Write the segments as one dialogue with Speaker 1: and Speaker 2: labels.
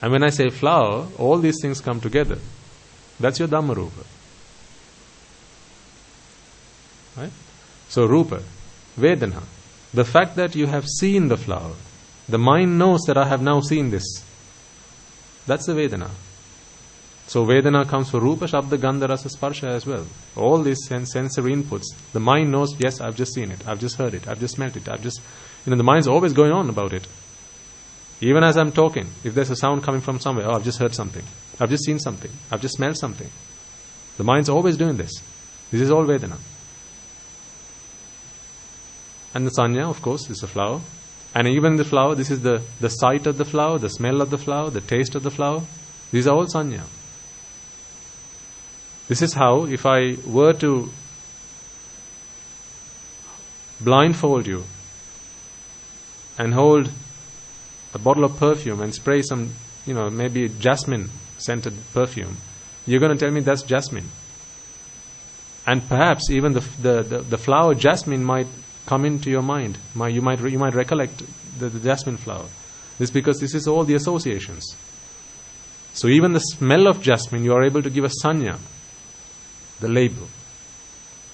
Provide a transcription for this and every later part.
Speaker 1: And when I say flower, all these things come together. That's your Dhamma-rupa. Right? So Rupa, Vedana. The fact that you have seen the flower, the mind knows that I have now seen this. That's the Vedana. So Vedana comes for Rupa, Shabda, Gandha, Rasa, Sparsha as well. All these sensory inputs. The mind knows, yes, I've just seen it, I've just heard it, I've just smelt it, the mind's always going on about it. Even as I'm talking, if there's a sound coming from somewhere, I've just heard something, I've just seen something, I've just smelled something. The mind's always doing this. This is all Vedana. And the Sanya, of course, is the flower. And even the flower, this is the sight of the flower, the smell of the flower, the taste of the flower. These are all Sanya. This is how, if I were to blindfold you and hold a bottle of perfume and spray some, maybe jasmine scented perfume, you're going to tell me that's jasmine. And perhaps even the flower jasmine might come into your mind. You might recollect the jasmine flower. This is because this is all the associations. So even the smell of jasmine, you are able to give a sanya, the label.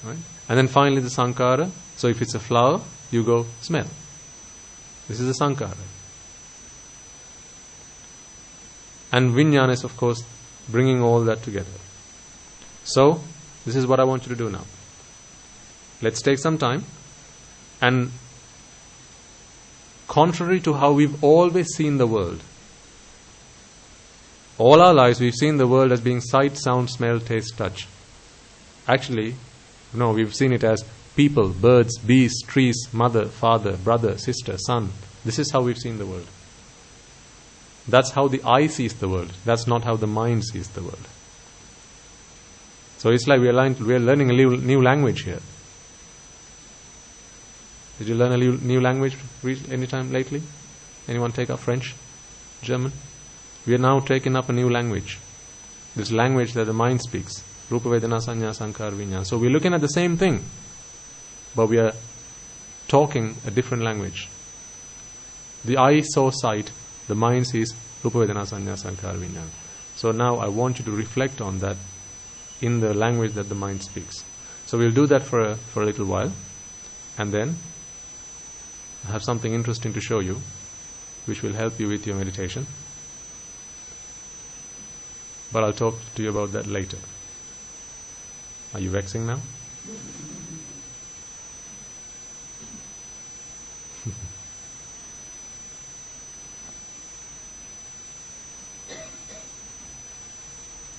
Speaker 1: Right? And then finally the sankara. So if it's a flower, you go smell. This is a sankara. And vijnana is, of course, bringing all that together. So, this is what I want you to do now. Let's take some time, and contrary to how we've always seen the world, all our lives we've seen the world as being sight, sound, smell, taste, touch. Actually, no, we've seen it as people, birds, bees, trees, mother, father, brother, sister, son. This is how we've seen the world. That's how the eye sees the world. That's not how the mind sees the world. So it's like we are learning a new language here. Did you learn a new language anytime lately? Anyone take up French? German? We are now taking up a new language. This language that the mind speaks. Rupa, Vedana, Sanya, Sankara, Vijnana. So we're looking at the same thing, but we are talking a different language. The eye saw sight, the mind sees Rupa, Vedana, Sanya, Sankara, Vijnana. So now I want you to reflect on that in the language that the mind speaks. So we'll do that for a little while, and then I have something interesting to show you, which will help you with your meditation. But I'll talk to you about that later. Are you vexing now?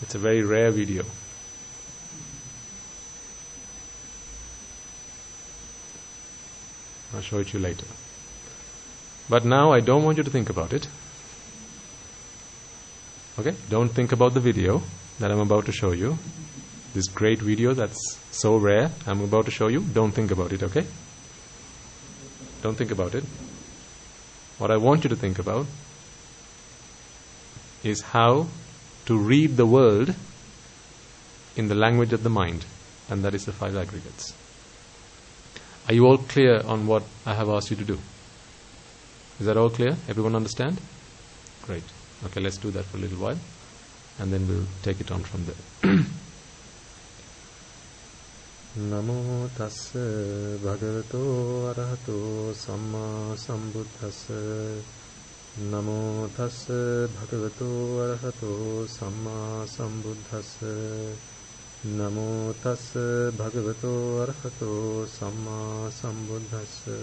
Speaker 1: It's a very rare video. I'll show it to you later. But now I don't want you to think about it. Okay? Don't think about the video that I'm about to show you. This great video that's so rare, I'm about to show you. Don't think about it, okay? Don't think about it. What I want you to think about is how to read the world in the language of the mind, and that is the 5 aggregates. Are you all clear on what I have asked you to do? Is that all clear? Everyone understand? Great. Okay, let's do that for a little while, and then we'll take it on from there. Namo tassa bhagavato arahato samma sambuddhassa. Namo tassa bhagavato arahato samma sambuddhassa. Namo tassa bhagavato arahato samma sambuddhassa.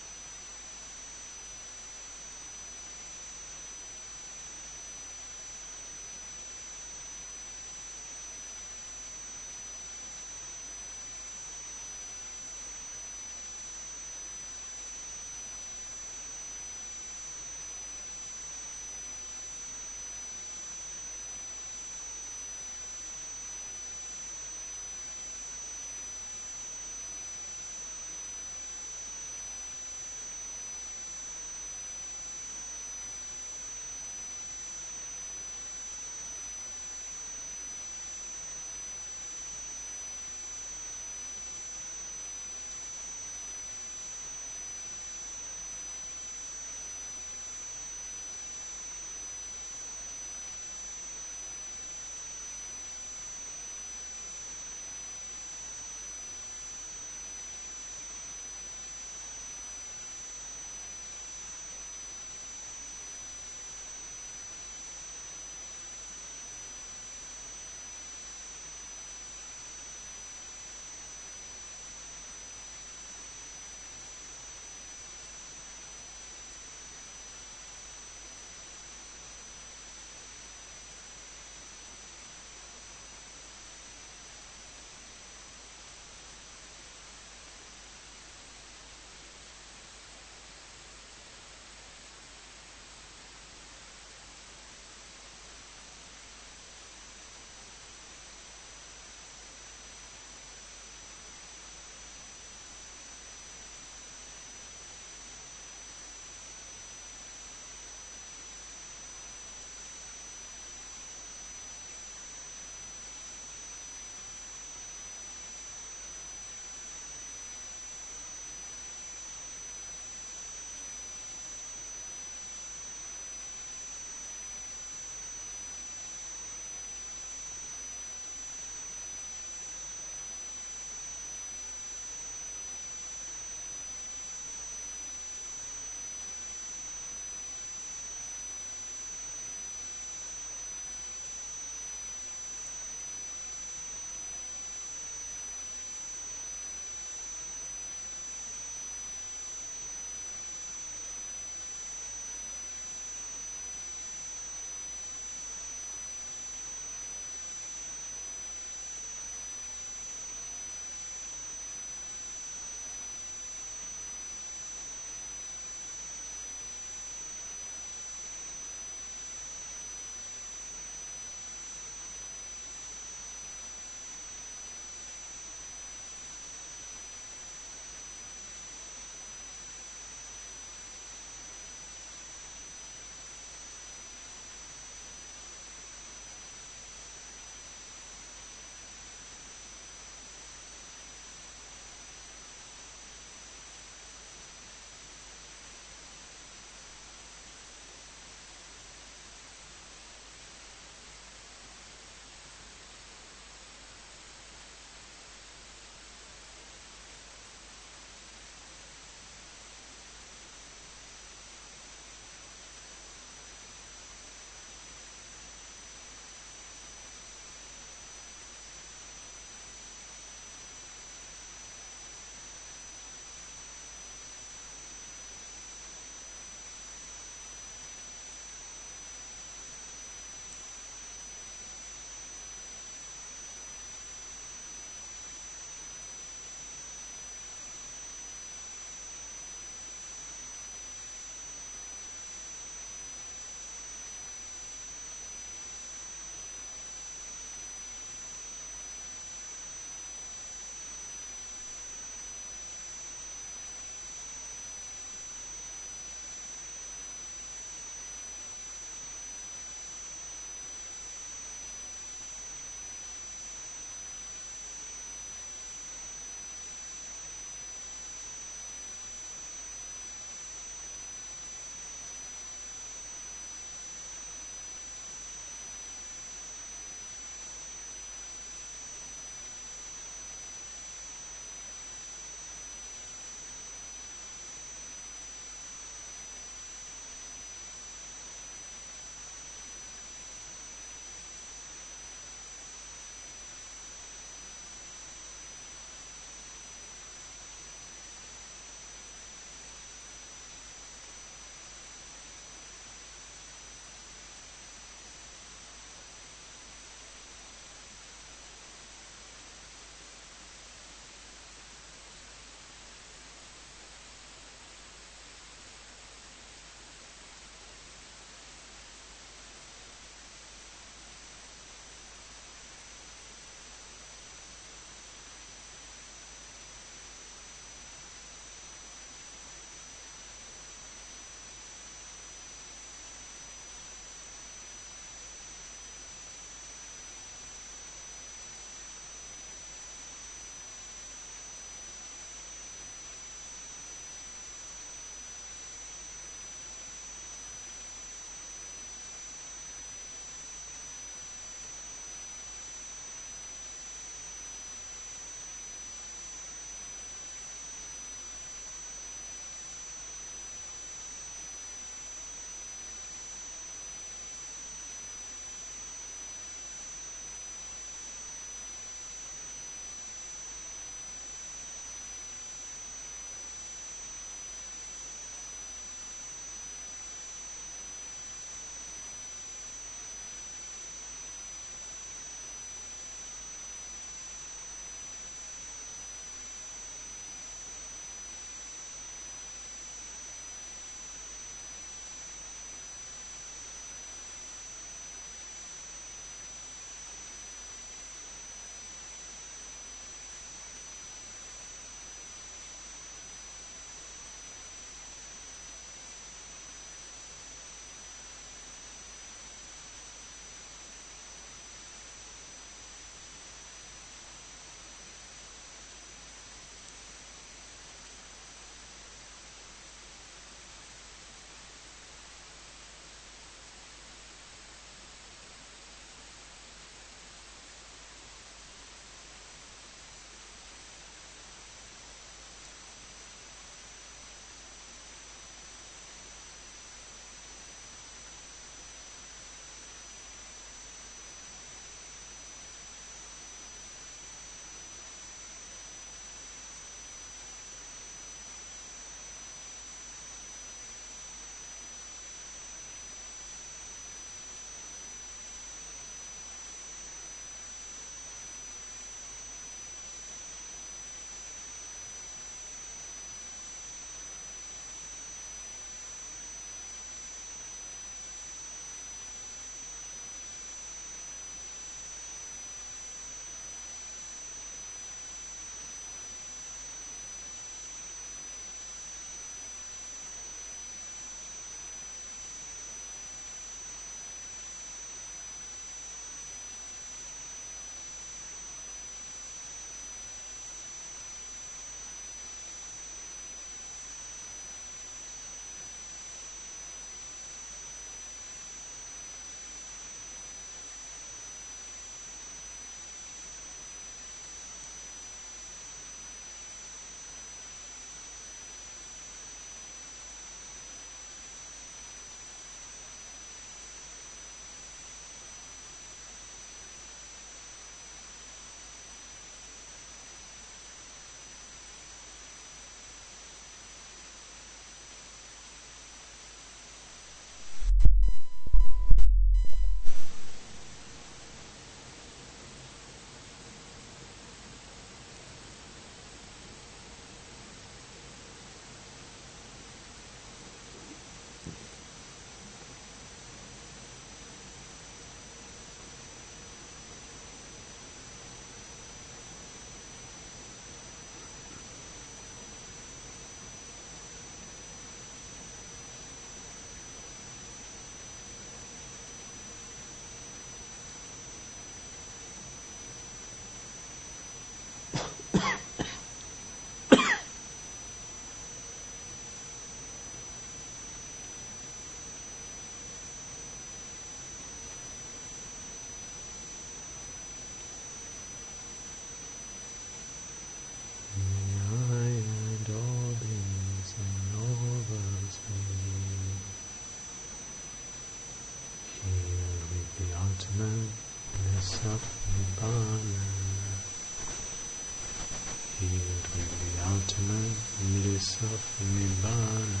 Speaker 1: Healed with the ultimate bliss of Nibbana.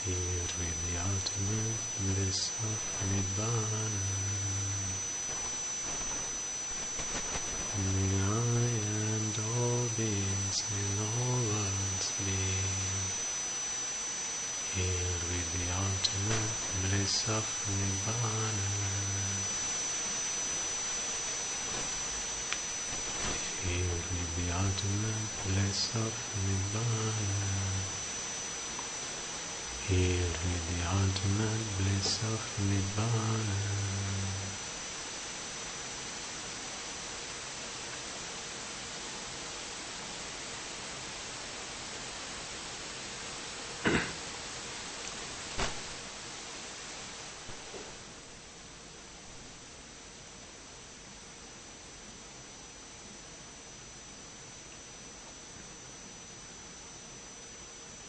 Speaker 1: Healed with the ultimate bliss of Nibbana. May I and all beings in all worlds be healed with the ultimate bliss of Nibbana. Healed with the ultimate bliss of Nibbana. Healed with the ultimate bliss of Nibbana.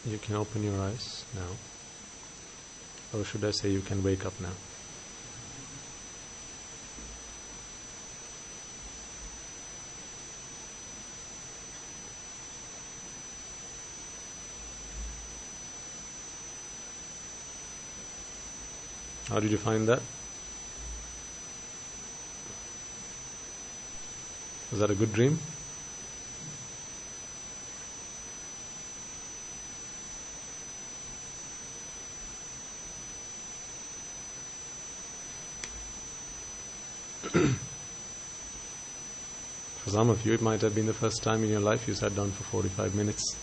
Speaker 1: You can open your eyes now. Or should I say you can wake up now? How did you find that? Was that a good dream? For some of you, it might have been the first time in your life you sat down for 45 minutes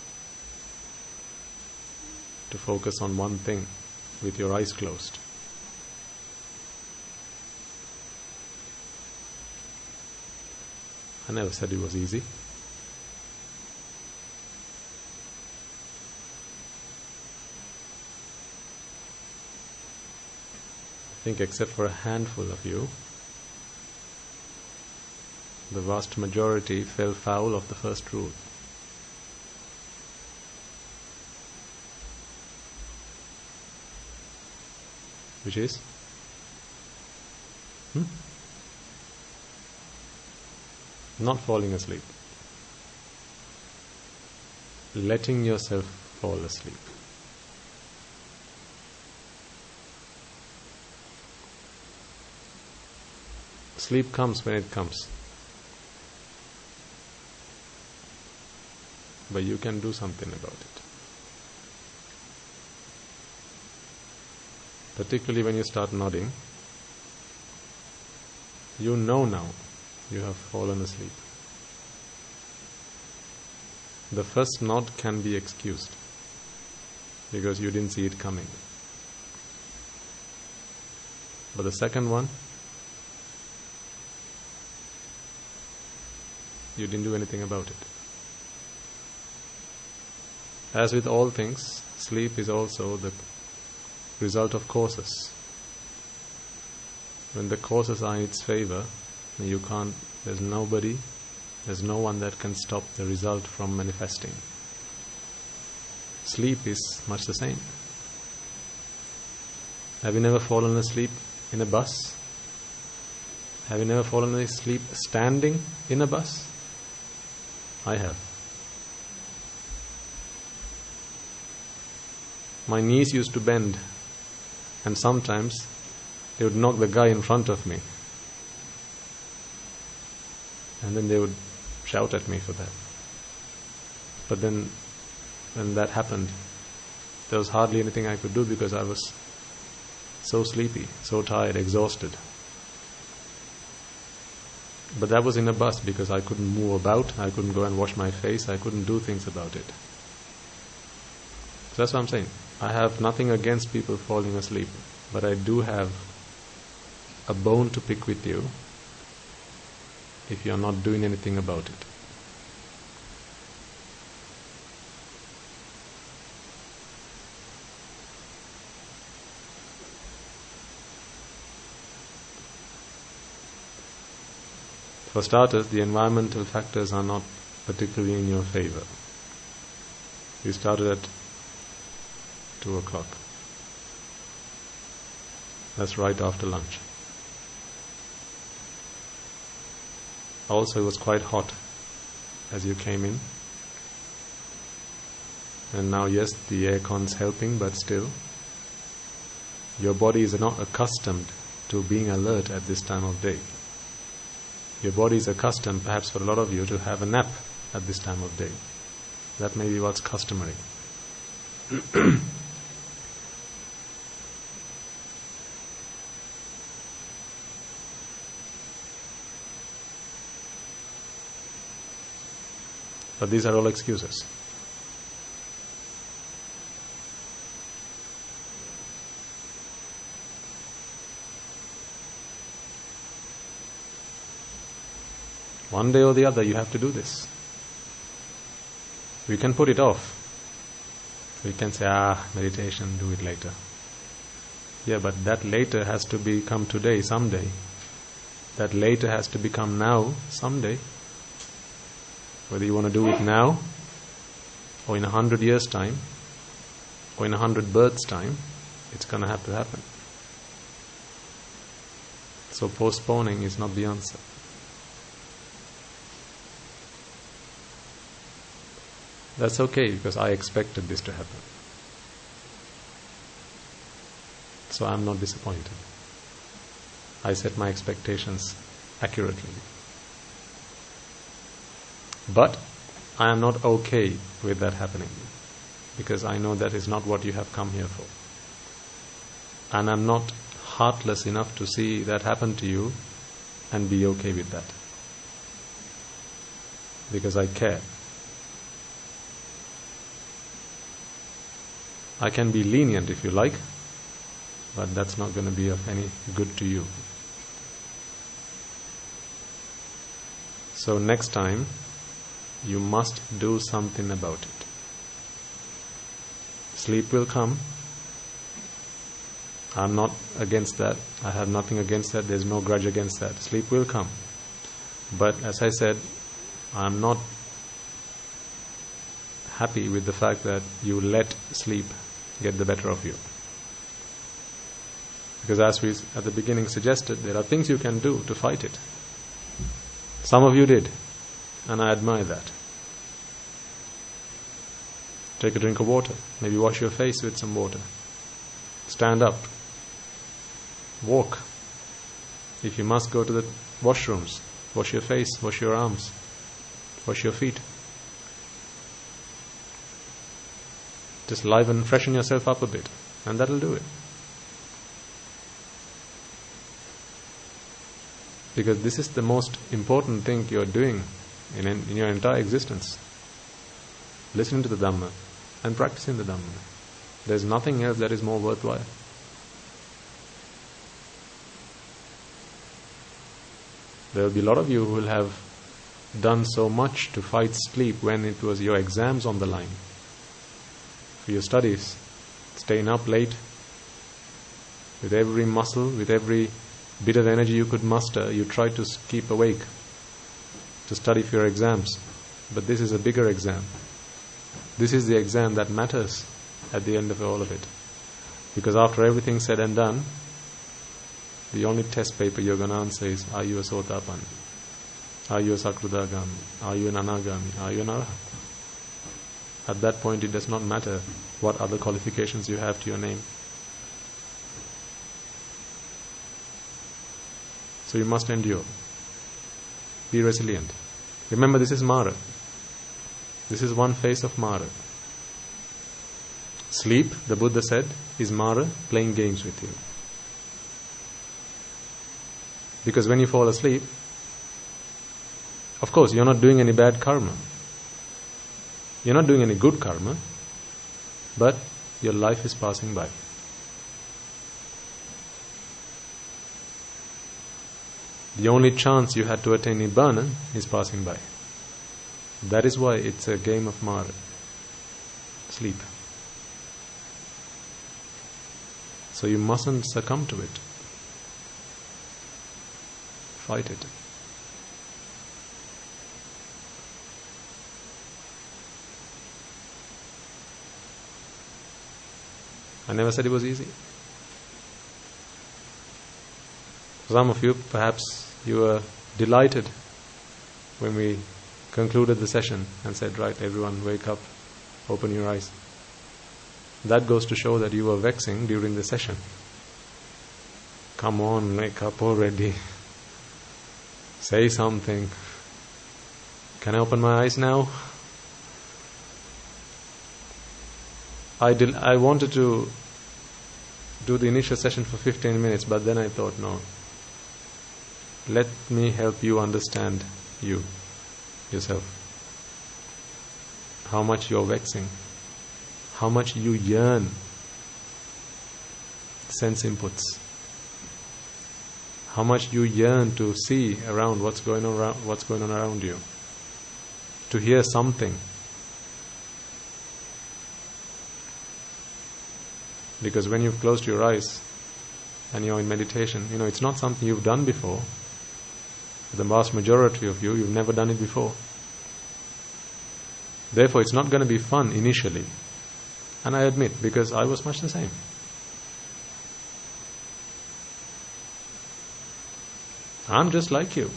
Speaker 1: to focus on one thing with your eyes closed. I never said it was easy. I think except for a handful of you, the vast majority fell foul of the first rule. Which is? Not falling asleep. Letting yourself fall asleep. Sleep comes when it comes. But you can do something about it. Particularly when you start nodding, you know now you have fallen asleep. The first nod can be excused because you didn't see it coming. But the second one, you didn't do anything about it. As with all things, sleep is also the result of causes. When the causes are in its favor, there's no one that can stop the result from manifesting. Sleep is much the same. Have you never fallen asleep in a bus? Have you never fallen asleep standing in a bus? I have. My knees used to bend, and sometimes they would knock the guy in front of me. And then they would shout at me for that. But then, when that happened, there was hardly anything I could do because I was so sleepy, so tired, exhausted. But that was in a bus because I couldn't move about, I couldn't go and wash my face, I couldn't do things about it. So that's what I'm saying. I have nothing against people falling asleep, but I do have a bone to pick with you if you're not doing anything about it. For starters, the environmental factors are not particularly in your favor. We started at 2 o'clock. That's right after lunch. Also, it was quite hot as you came in. And now, yes, the aircon's helping, but still, your body is not accustomed to being alert at this time of day. Your body is accustomed, perhaps for a lot of you, to have a nap at this time of day. That may be what's customary. But these are all excuses. One day or the other you have to do this. We can put it off. We can say, meditation, do it later. Yeah, but that later has to become today, someday. That later has to become now, someday. Whether you want to do it now, or in 100 years' time, or in 100 births' time, it's going to have to happen. So postponing is not the answer. That's okay, because I expected this to happen. So I'm not disappointed. I set my expectations accurately. But I am not okay with that happening, because I know that is not what you have come here for. And I'm not heartless enough to see that happen to you and be okay with that, because I care. I can be lenient if you like, but that's not going to be of any good to you. So next time, you must do something about it. Sleep will come. I'm not against that. I have nothing against that. There's no grudge against that. Sleep will come. But as I said, I'm not happy with the fact that you let sleep get the better of you. Because as we at the beginning suggested, there are things you can do to fight it. Some of you did, and I admire that. Take a drink of water. Maybe wash your face with some water. Stand up. Walk. If you must go to the washrooms, wash your face, wash your arms, wash your feet. Just liven, freshen yourself up a bit, and that'll do it. Because this is the most important thing you're doing in your entire existence. Listening to the Dhamma and practicing the Dhamma. There's nothing else that is more worthwhile. There will be a lot of you who will have done so much to fight sleep when it was your exams on the line. For your studies, staying up late, with every muscle, with every bit of energy you could muster, you tried to keep awake to study for your exams. But this is a bigger exam. This is the exam that matters at the end of all of it. Because after everything said and done, the only test paper you're going to answer is, are you a Sotapanna? Are you a Sakradagami? Are you an Anagami? Are you an Arahant? At that point, it does not matter what other qualifications you have to your name. So you must endure. Be resilient. Remember, this is Mara. This is one face of Mara. Sleep, the Buddha said, is Mara playing games with you. Because when you fall asleep, of course, you're not doing any bad karma. You're not doing any good karma, but your life is passing by. The only chance you had to attain Nibbana is passing by. That is why it's a game of Mara. Sleep. So you mustn't succumb to it. Fight it. I never said it was easy. For some of you, perhaps you were delighted when we concluded the session and said, right, everyone wake up, open your eyes. That goes to show that you were vexing during the session. Come on, wake up already. Say something. Can I open my eyes now? I wanted to do the initial session for 15 minutes, but then I thought, no. Let me help you understand yourself. How much you're vexing. How much you yearn sense inputs. How much you yearn to see around what's going on around you. To hear something. Because when you've closed your eyes and you're in meditation, it's not something you've done before. The vast majority of you've never done it before. Therefore, it's not going to be fun initially. And I admit, because I was much the same. I'm just like you.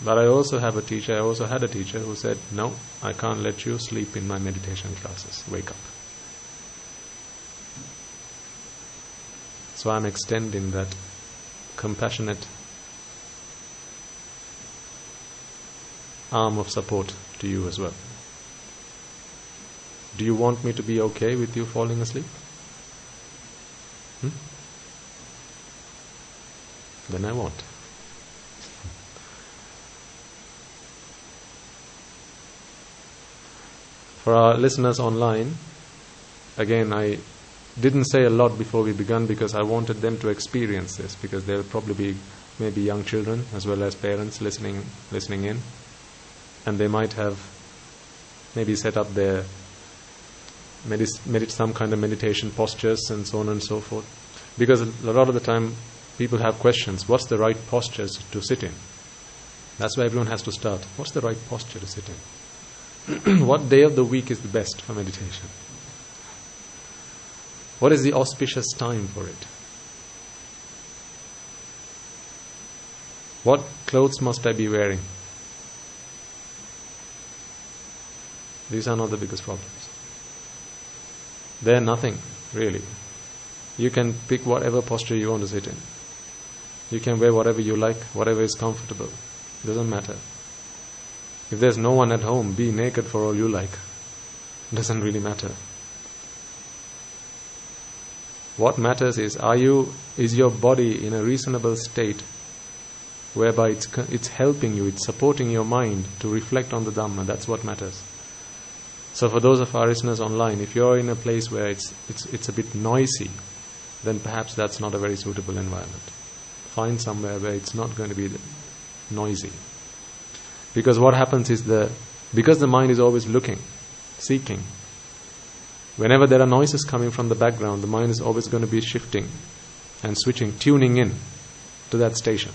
Speaker 1: But I also had a teacher who said, no, I can't let you sleep in my meditation classes. Wake up. So I'm extending that compassionate arm of support to you as well. Do you want me to be okay with you falling asleep? Then I won't. For our listeners online, again, I didn't say a lot before we began because I wanted them to experience this, because there will probably be maybe young children as well as parents listening in, and they might have maybe set up their some kind of meditation postures and so on and so forth. Because a lot of the time people have questions, what's the right postures to sit in? That's where everyone has to start. What's the right posture to sit in? What day of the week is the best for meditation? What is the auspicious time for it? What clothes must I be wearing? These are not the biggest problems. They're nothing, really. You can pick whatever posture you want to sit in. You can wear whatever you like, whatever is comfortable. Doesn't matter. If there's no one at home, be naked for all you like. Doesn't really matter. What matters is your body in a reasonable state whereby it's helping you, it's supporting your mind to reflect on the Dhamma. That's what matters. So for those of our listeners online, if you're in a place where it's a bit noisy, then perhaps that's not a very suitable environment. Find somewhere where it's not going to be noisy. Because what happens is because the mind is always looking, seeking, whenever there are noises coming from the background, the mind is always going to be shifting and switching, tuning in to that station.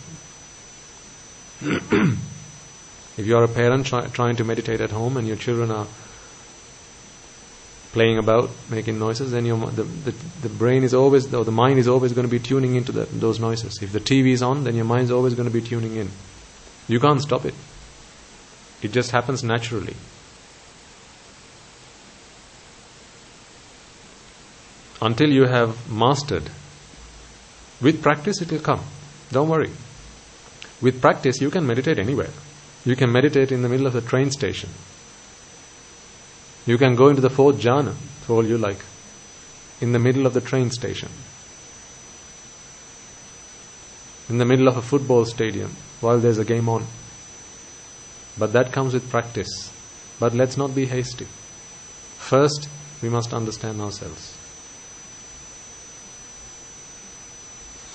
Speaker 1: If you are a parent trying to meditate at home and your children are playing about, making noises, then the brain is always, or the mind is always going to be tuning into those noises. If the TV is on, then your mind is always going to be tuning in. You can't stop it. It just happens naturally. Until you have mastered. With practice it will come. Don't worry. With practice you can meditate anywhere. You can meditate in the middle of the train station. You can go into the fourth jhana, for all you like, in the middle of the train station. In the middle of a football stadium, while there's a game on. But that comes with practice. But let's not be hasty. First, we must understand ourselves.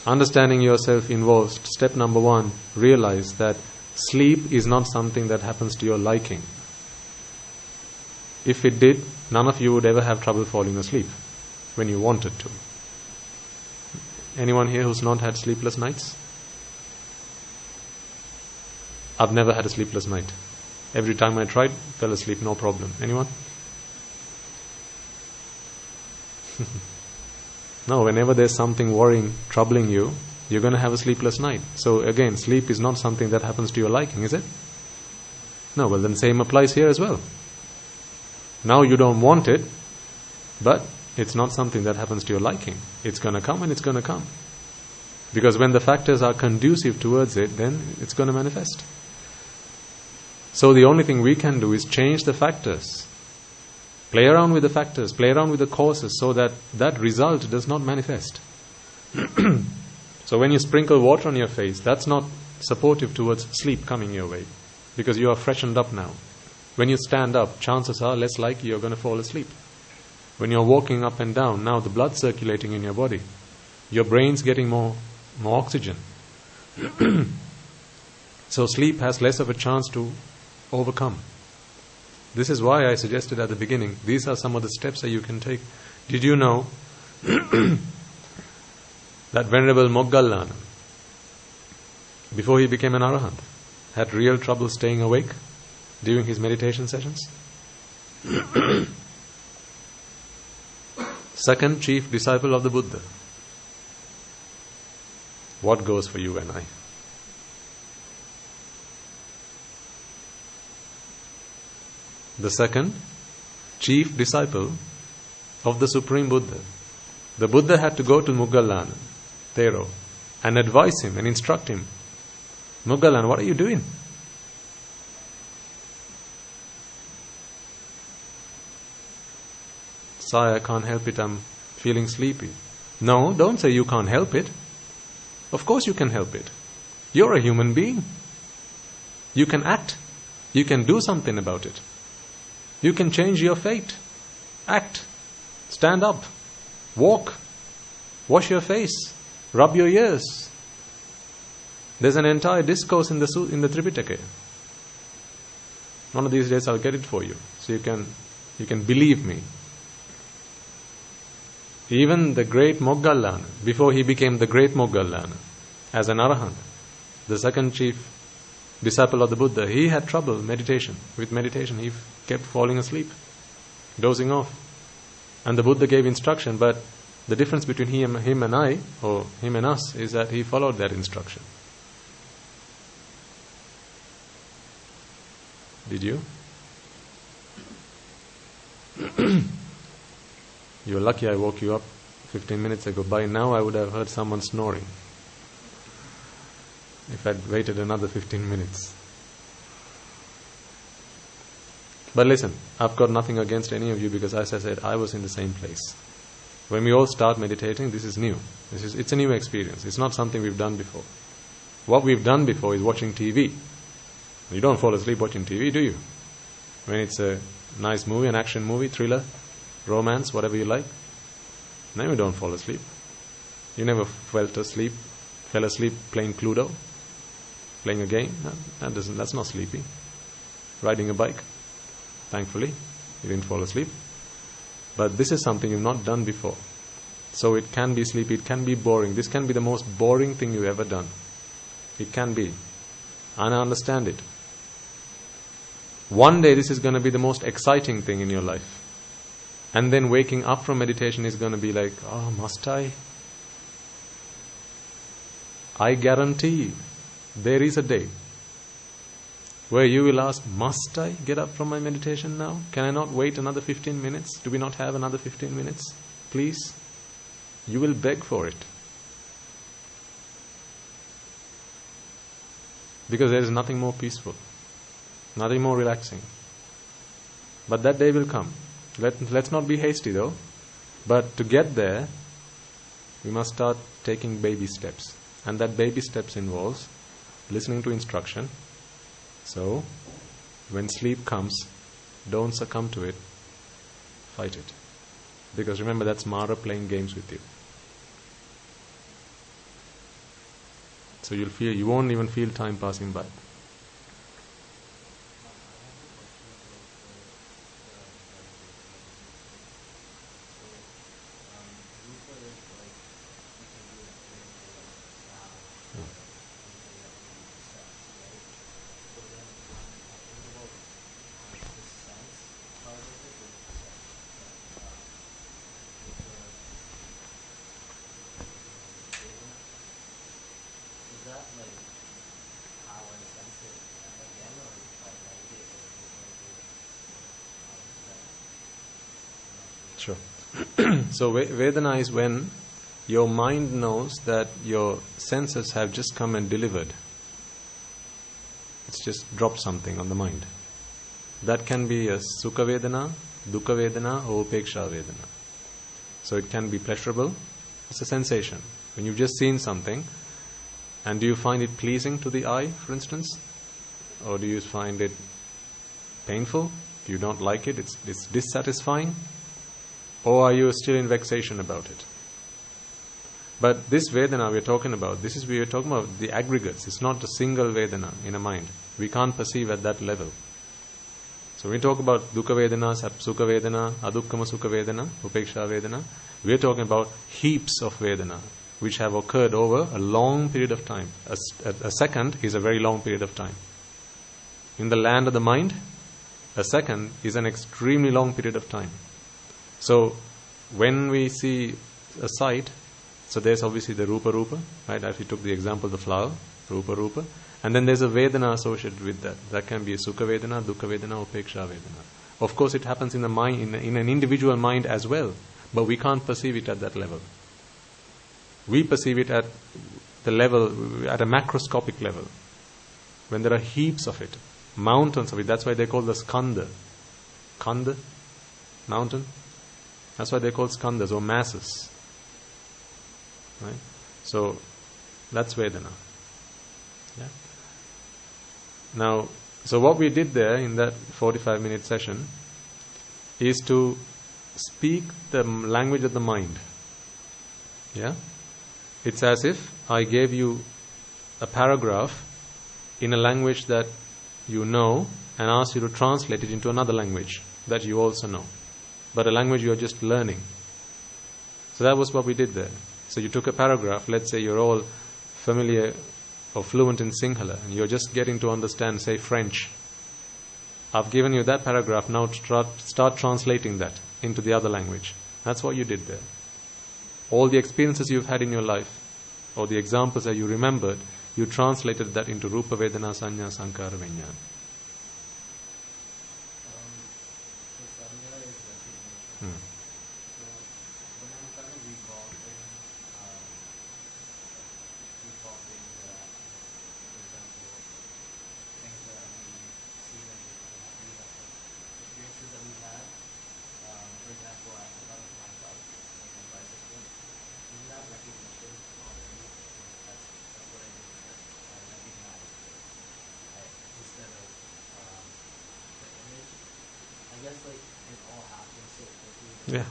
Speaker 1: Understanding yourself involves, step number 1, realize that sleep is not something that happens to your liking. If it did, none of you would ever have trouble falling asleep when you wanted to. Anyone here who's not had sleepless nights? I've never had a sleepless night. Every time I tried, fell asleep, no problem. Anyone? No, whenever there's something worrying, troubling you, you're going to have a sleepless night. So again, sleep is not something that happens to your liking, is it? No, well then same applies here as well. Now you don't want it, but it's not something that happens to your liking. It's going to come and it's going to come. Because when the factors are conducive towards it, then it's going to manifest. So the only thing we can do is change the factors. Play around with the factors, play around with the causes so that that result does not manifest. So when you sprinkle water on your face, that's not supportive towards sleep coming your way, because you are freshened up now. When you stand up, chances are less likely you're going to fall asleep. When you're walking up and down, now the blood circulating in your body, your brain's getting more oxygen. So sleep has less of a chance to overcome. This is why I suggested at the beginning, these are some of the steps that you can take. Did you know that Venerable Moggallana, before he became an Arahant, had real trouble staying awake during his meditation sessions? Second chief disciple of the Buddha. What goes for you and I? The second chief disciple of the Supreme Buddha. The Buddha had to go to Moggallana, Thero, and advise him and instruct him. Moggallana, what are you doing? Sai, I can't help it, I'm feeling sleepy. No, don't say you can't help it. Of course you can help it. You're a human being. You can act. You can do something about it. You can change your fate. Act. Stand up. Walk. Wash your face. Rub your ears. There's an entire discourse in the Tripitaka. One of these days I'll get it for you, so you can believe me. Even the great Moggallana, before he became the great Moggallana, as an Arahant, the second chief disciple of the Buddha, he had trouble with meditation. He kept falling asleep, dozing off. And the Buddha gave instruction, but the difference between him and I, or him and us, is that he followed that instruction. Did you? You're lucky I woke you up 15 minutes ago. By now I would have heard someone snoring, if I'd waited another 15 minutes. But listen, I've got nothing against any of you, because as I said, I was in the same place. When we all start meditating, this is new. It's a new experience. It's not something we've done before. What we've done before is watching TV. You don't fall asleep watching TV, do you? When it's a nice movie, an action movie, thriller, romance, whatever you like, then you don't fall asleep. You never fell asleep playing Cluedo, playing a game. That's not sleepy. Riding a bike, thankfully, you didn't fall asleep. But this is something you've not done before. So it can be sleepy, it can be boring. This can be the most boring thing you've ever done. It can be. And I understand it. One day this is going to be the most exciting thing in your life. And then waking up from meditation is going to be like, oh, must I? I guarantee there is a day where you will ask, must I get up from my meditation now? Can I not wait another 15 minutes? Do we not have another 15 minutes? Please? You will beg for it. Because there is nothing more peaceful, nothing more relaxing. But that day will come. Let's not be hasty though. But to get there, we must start taking baby steps. And that baby steps involves listening to instruction. So, when sleep comes, don't succumb to it. Fight it. Because remember, that's Mara playing games with you. So you won't even feel time passing by. Sure. So Vedana is when your mind knows that your senses have just come and delivered. It's just dropped something on the mind. That can be a Sukha Vedana, Dukkha Vedana, or Upeksha Vedana. So it can be pleasurable. It's a sensation. When you've just seen something, and do you find it pleasing to the eye, for instance? Or do you find it painful? You don't like it, it's dissatisfying? Or are you still in vexation about it? But this Vedana we're talking about, we're talking about the aggregates. It's not a single Vedana in a mind. We can't perceive at that level. So when we talk about Dukkha Vedana, Sukha Vedana, Adukkama Sukha Vedana, Upeksha Vedana, we're talking about heaps of Vedana which have occurred over a long period of time. A second is a very long period of time. In the land of the mind, a second is an extremely long period of time. So when we see a sight, so there's obviously the Rupa, right? As we took the example of the flower, Rupa. And then there's a Vedana associated with that. That can be a Sukha Vedana, Dukkha Vedana, Upeksha Vedana. Of course, it happens in the mind, in an individual mind as well, but we can't perceive it at that level. We perceive it at the level, at a macroscopic level, when there are heaps of it, mountains of it. That's why they call the skanda. Kanda, mountain. That's why they're called skandhas, or masses. Right? So that's Vedana. Yeah. Now, so what we did there in that 45-minute session is to speak the language of the mind. Yeah? It's as if I gave you a paragraph in a language that you know and asked you to translate it into another language that you also know, but a language you are just learning. So that was what we did there. So you took a paragraph, let's say you're all familiar or fluent in Sinhala, and you're just getting to understand, say, French. I've given you that paragraph, now start translating that into the other language. That's what you did there. All the experiences you've had in your life, or the examples that you remembered, you translated that into Rupa, Vedana, Sanya, Sankara, Vijnana. Yeah.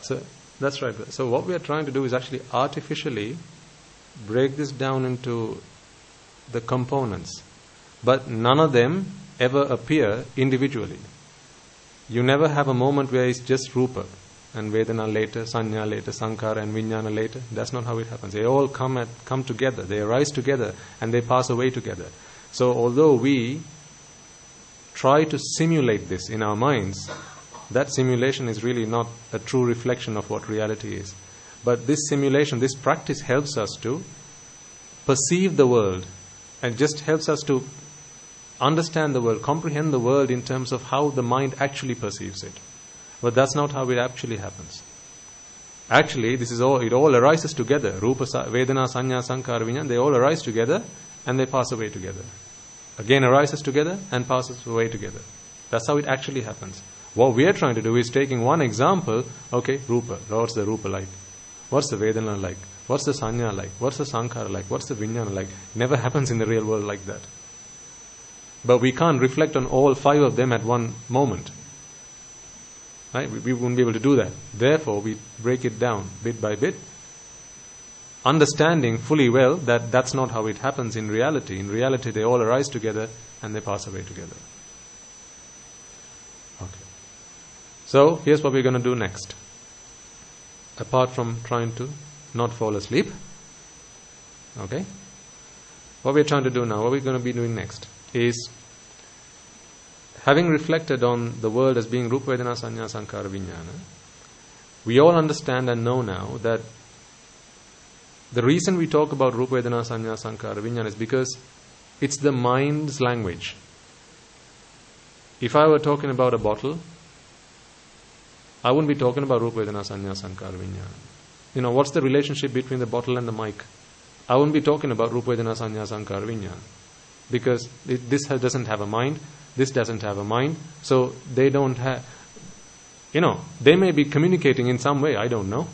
Speaker 1: So that's right. So what we are trying to do is actually artificially break this down into the components, but none of them ever appear individually. You never have a moment where it's just Rupa and Vedana later, Sanya later, Sankara and Vijnana later. That's not how it happens. They all come together. They arise together and they pass away together. So although we try to simulate this in our minds, that simulation is really not a true reflection of what reality is. But this simulation, this practice helps us to perceive the world and just helps us to understand the world, comprehend the world in terms of how the mind actually perceives it. But that's not how it actually happens. Actually, it all arises together. Rupa, Vedana, Sanya, Sankara, Vijnana, they all arise together and they pass away together. Again arises together and passes away together. That's how it actually happens. What we are trying to do is taking one example, okay, Rupa. What's the Rupa like? What's the Vedana like? What's the Sanya like? What's the Sankara like? What's the Vijnana like? Never happens in the real world like that. But we can't reflect on all five of them at one moment. Right? We wouldn't be able to do that. Therefore, we break it down bit by bit, understanding fully well that that's not how it happens in reality. In reality, they all arise together and they pass away together. Okay. So, here's what we're going to do next. Apart from trying to not fall asleep, okay, what we're trying to do now, what we're going to be doing next is, having reflected on the world as being Rupa, Vedana, Sanya, Sankara, Vijnana, we all understand and know now that the reason we talk about Rupa, Vedana, Sanya, Sankara, Vijnana is because it's the mind's language. If I were talking about a bottle, I wouldn't be talking about Rupa Vedana Sanya Sankara Vijnana. What's the relationship between the bottle and the mic? I wouldn't be talking about Rupa Vedana Sanya Sankara Vijnana. Because this doesn't have a mind, this doesn't have a mind, so they don't have, they may be communicating in some way, I don't know.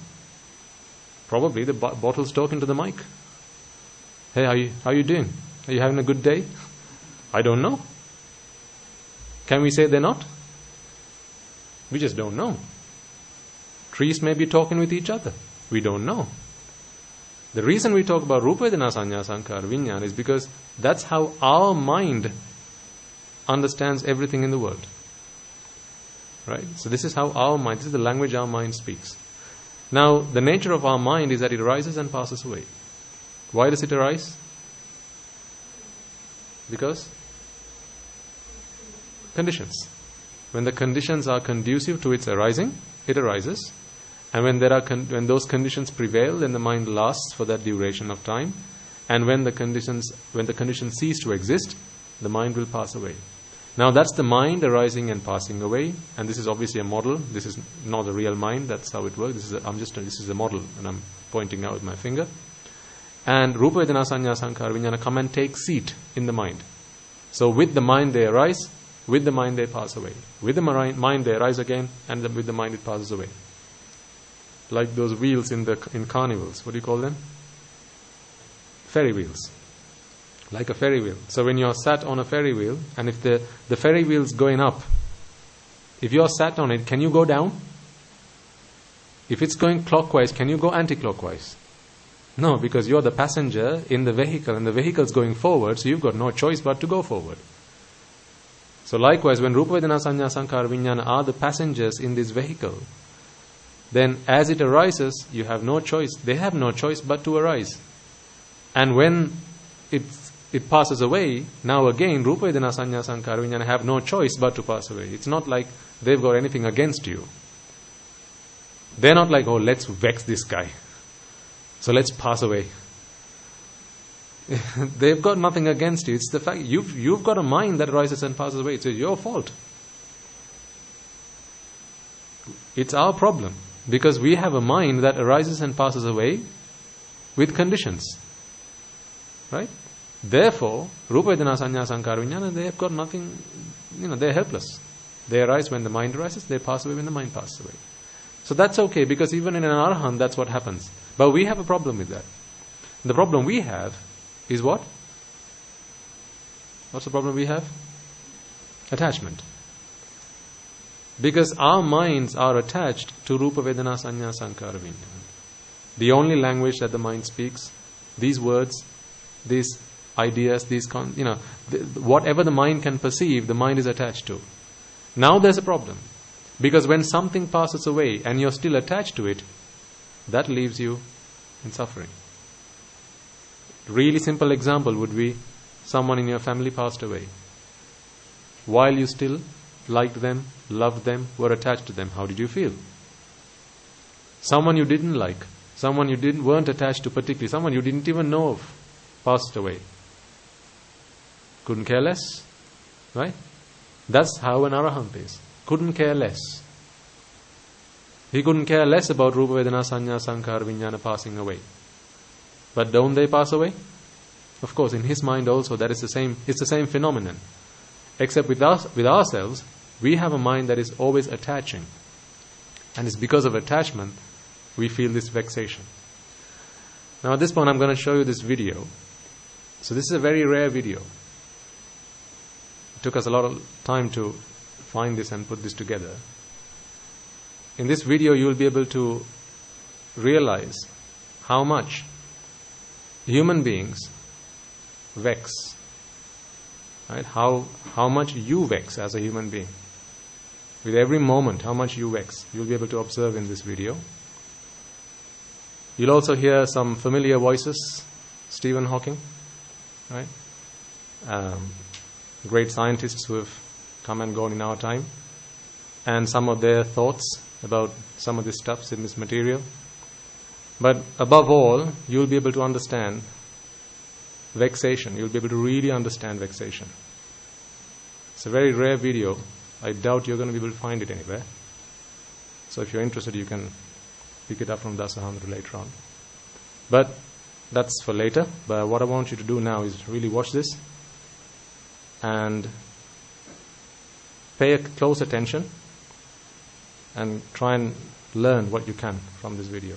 Speaker 1: Probably the bottle's talking to the mic. Hey, how you doing? Are you having a good day? I don't know. Can we say they're not? We just don't know. Trees may be talking with each other. We don't know. The reason we talk about Rupa Vedana Sanya Sankara Vijnana is because that's how our mind understands everything in the world. Right? So this is how our mind, this is the language our mind speaks. Now, the nature of our mind is that it arises and passes away. Why does it arise? Because conditions. When the conditions are conducive to its arising, it arises. And when those conditions prevail, then the mind lasts for that duration of time. And when the conditions cease to exist, the mind will pass away. Now that's the mind arising and passing away, and this is obviously a model. This is not the real mind. That's how it works. This is a model, and I'm pointing out with my finger. And Rupa Vedana Sanya Sankara Vijnana come and take seat in the mind. So with the mind they arise, with the mind they pass away. With the mind they arise again, and with the mind it passes away. Like those wheels in carnivals. What do you call them? Ferry wheels. Like a ferry wheel. So when you're sat on a ferry wheel, and if the ferry wheel's going up, if you're sat on it, can you go down? If it's going clockwise, can you go anti-clockwise? No, because you're the passenger in the vehicle, and the vehicle's going forward, so you've got no choice but to go forward. So likewise, when Rupa Vedana Sanya Sankara Vijnana are the passengers in this vehicle, then as it arises, you have no choice. They have no choice but to arise. And when it passes away, now again, Rupa Vedana Sanya Sankara Vijnana have no choice but to pass away. It's not like they've got anything against you. They're not like, oh, let's vex this guy, so let's pass away. They've got nothing against you. It's the fact you've got a mind that rises and passes away. It's your fault. It's our problem, because we have a mind that arises and passes away with conditions. Right? Therefore, Rupa Vedana Sanya Sankara Vijnana, they have got nothing, they're helpless. They arise when the mind arises, they pass away when the mind passes away. So that's okay, because even in an Arahant, that's what happens. But we have a problem with that. The problem we have is what? What's the problem we have? Attachment. Because our minds are attached to Rupa Vedana Sanya Sankara Vijnana. The only language that the mind speaks, these words, these ideas, whatever the mind can perceive, the mind is attached to. Now there's a problem. Because when something passes away and you're still attached to it, that leaves you in suffering. Really simple example would be someone in your family passed away. While you still liked them, loved them, were attached to them, how did you feel? Someone you didn't like, someone you weren't attached to particularly, someone you didn't even know of, passed away. Couldn't care less, right? That's how an Arahant is. Couldn't care less. He couldn't care less about Rupa Vedana Sanya Sankara Vijnana passing away. But don't they pass away? Of course, in his mind also, it's the same phenomenon. Except with ourselves, we have a mind that is always attaching. And it's because of attachment, we feel this vexation. Now at this point, I'm going to show you this video. So this is a very rare video. It took us a lot of time to find this and put this together. In this video, you will be able to realize how much human beings vex. Right? How much you vex as a human being. With every moment, how much you vex. You'll be able to observe in this video. You'll also hear some familiar voices. Stephen Hawking, right? Great scientists who have come and gone in our time, and some of their thoughts about some of this stuff in this material. But above all, you'll be able to understand vexation. You'll be able to really understand vexation. It's a very rare video. I doubt you're going to be able to find it anywhere. So if you're interested, you can pick it up from Dasahandru later on. But that's for later. But what I want you to do now is really watch this and pay close attention and try and learn what you can from this video.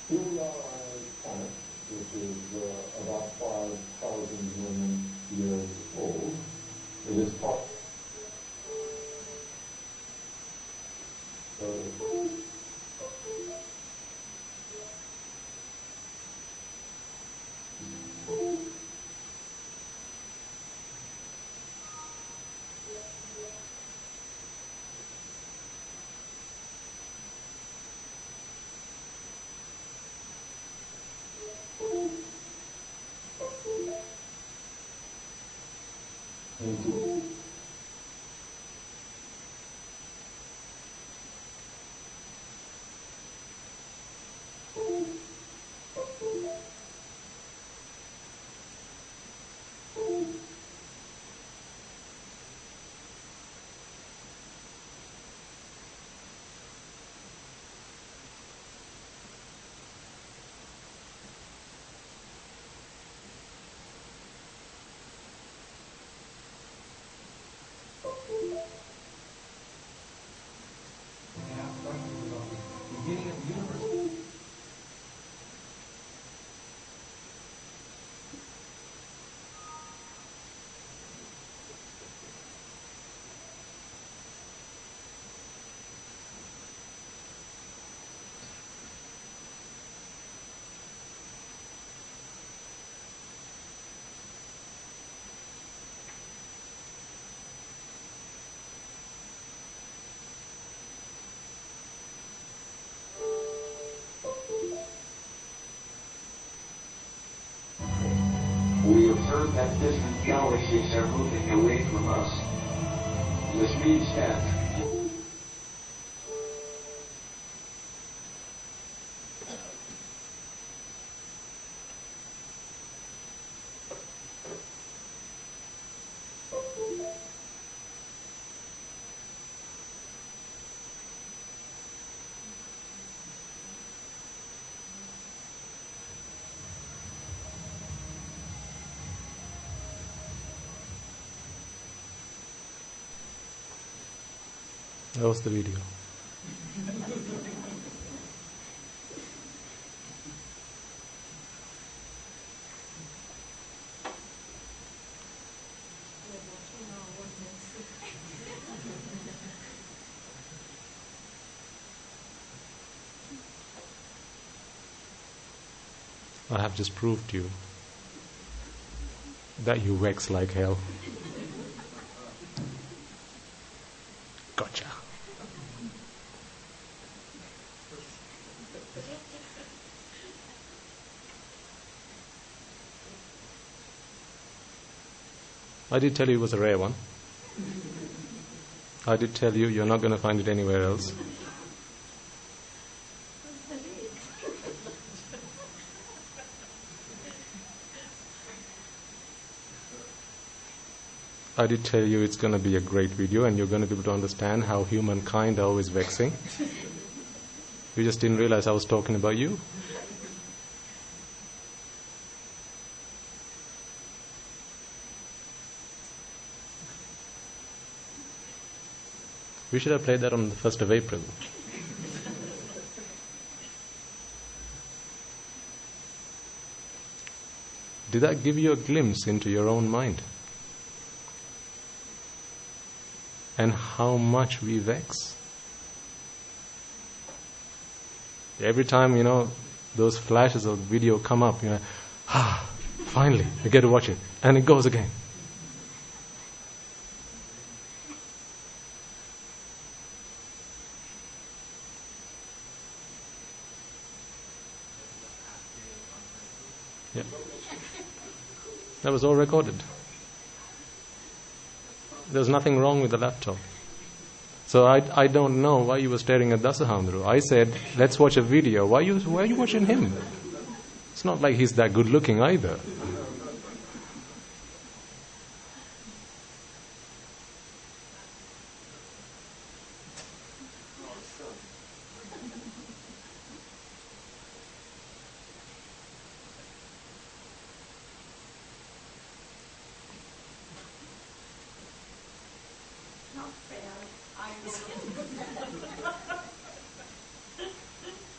Speaker 2: Here we are on a planet which is about 5,000 million years old. It is hot.
Speaker 3: We observe that distant galaxies are moving away from us. This means that
Speaker 1: That was the video. I have just proved to you that you vex like hell. Gotcha. I did tell you it was a rare one. I did tell you you're not going to find it anywhere else. I did tell you it's going to be a great video and you're going to be able to understand how humankind are always vexing. You just didn't realize I was talking about you. We should have played that on the 1st of April. did that give you a glimpse into your own mind? And how much we vex? Every time, those flashes of video come up, finally, you get to watch it. And it goes again. Yeah. That was all recorded. There's nothing wrong with the laptop. So I don't know why you were staring at Dasahandru. I said, let's watch a video. Why are you watching him? It's not like he's that good looking either.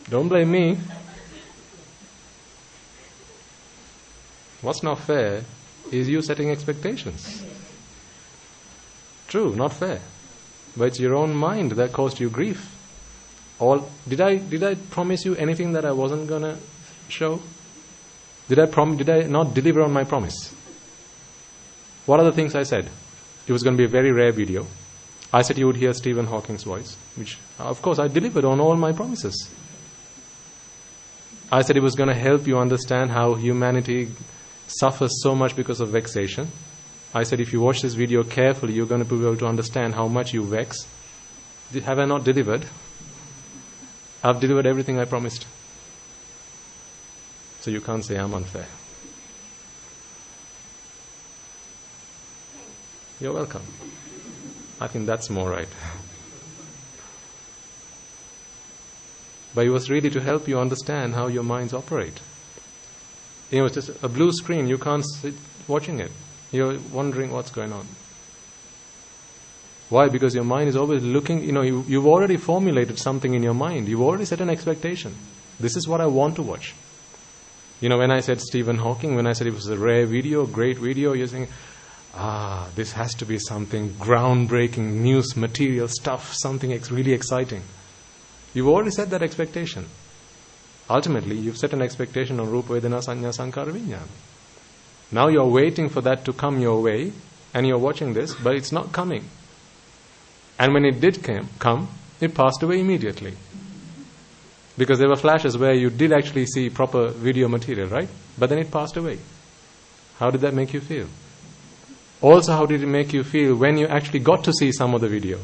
Speaker 1: Don't blame me. What's not fair is you setting expectations. True, not fair. But it's your own mind that caused you grief. Did I promise you anything that I wasn't gonna show? Did I not deliver on my promise? What are the things I said? It was going to be a very rare video. I said you would hear Stephen Hawking's voice, which, of course, I delivered on all my promises. I said it was going to help you understand how humanity suffers so much because of vexation. I said if you watch this video carefully, you're going to be able to understand how much you vex. Have I not delivered? I've delivered everything I promised. So you can't say I'm unfair. You're welcome. I think that's more right. But it was really to help you understand how your minds operate. It's just a blue screen, you can't sit watching it. You're wondering what's going on. Why? Because your mind is always looking, you've already formulated something in your mind. You've already set an expectation. This is what I want to watch. When I said Stephen Hawking, when I said it was a rare video, great video, you're saying, this has to be something groundbreaking, news material stuff, something really exciting. You've already set that expectation. Ultimately, you've set an expectation on Rupa Vedana Sanya Sankara Vijnana. Now you're waiting for that to come your way, and you're watching this, but it's not coming. And when it did come, it passed away immediately. Because there were flashes where you did actually see proper video material, right? But then it passed away. How did that make you feel? Also, how did it make you feel when you actually got to see some of the video?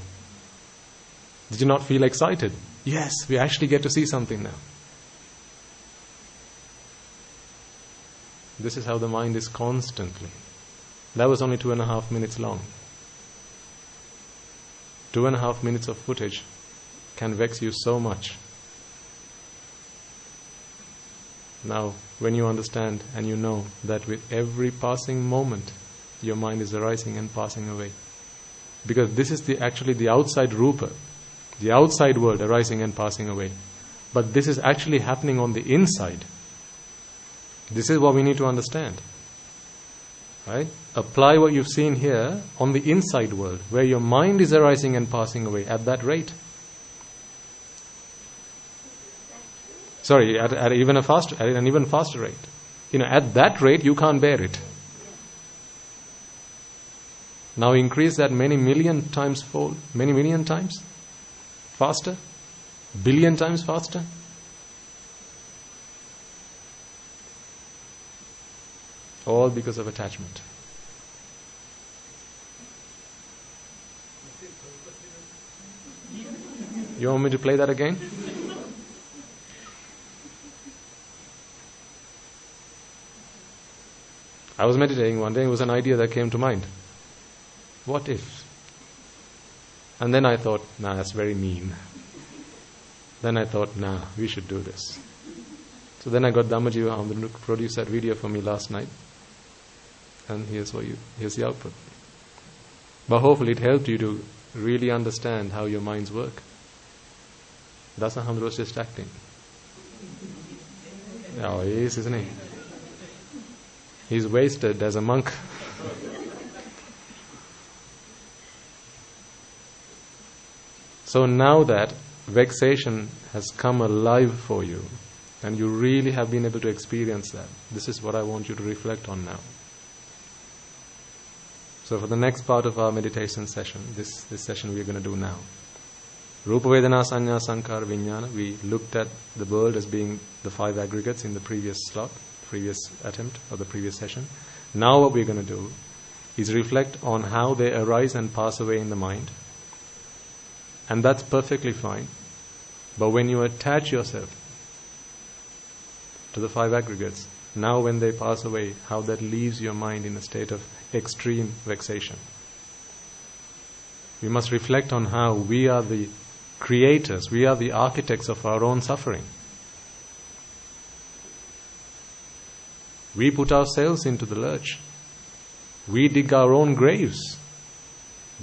Speaker 1: Did you not feel excited? Yes, we actually get to see something now. This is how the mind is constantly. That was only 2.5 minutes long. 2.5 minutes of footage can vex you so much. Now, when you understand and you know that with every passing moment, your mind is arising and passing away. Because this is actually the outside Rupa, the outside world arising and passing away. But this is actually happening on the inside. This is what we need to understand. Right? Apply what you've seen here on the inside world, where your mind is arising and passing away at that rate. Sorry, at an even faster rate. At that rate, you can't bear it. Now increase that many million times faster, billion times faster. All because of attachment. You want me to play that again? I was meditating one day, it was an idea that came to mind. What if? And then I thought, that's very mean. Then I thought, we should do this. So then I got Dhammaji to produce that video for me last night. And here's the output. But hopefully it helped you to really understand how your minds work. Dasahandra was just acting. Oh, he is, isn't he? He's wasted as a monk. So now that vexation has come alive for you, and you really have been able to experience that, this is what I want you to reflect on now. So for the next part of our meditation session, this session we are going to do now. Rupa Vedana Sanya Sankara Vijnana, we looked at the world as being the 5 aggregates in the previous slot, previous attempt or the previous session. Now what we're going to do is reflect on how they arise and pass away in the mind. And that's perfectly fine. But when you attach yourself to the 5 aggregates, now when they pass away, how that leaves your mind in a state of extreme vexation. We must reflect on how we are the creators, we are the architects of our own suffering. We put ourselves into the lurch. We dig our own graves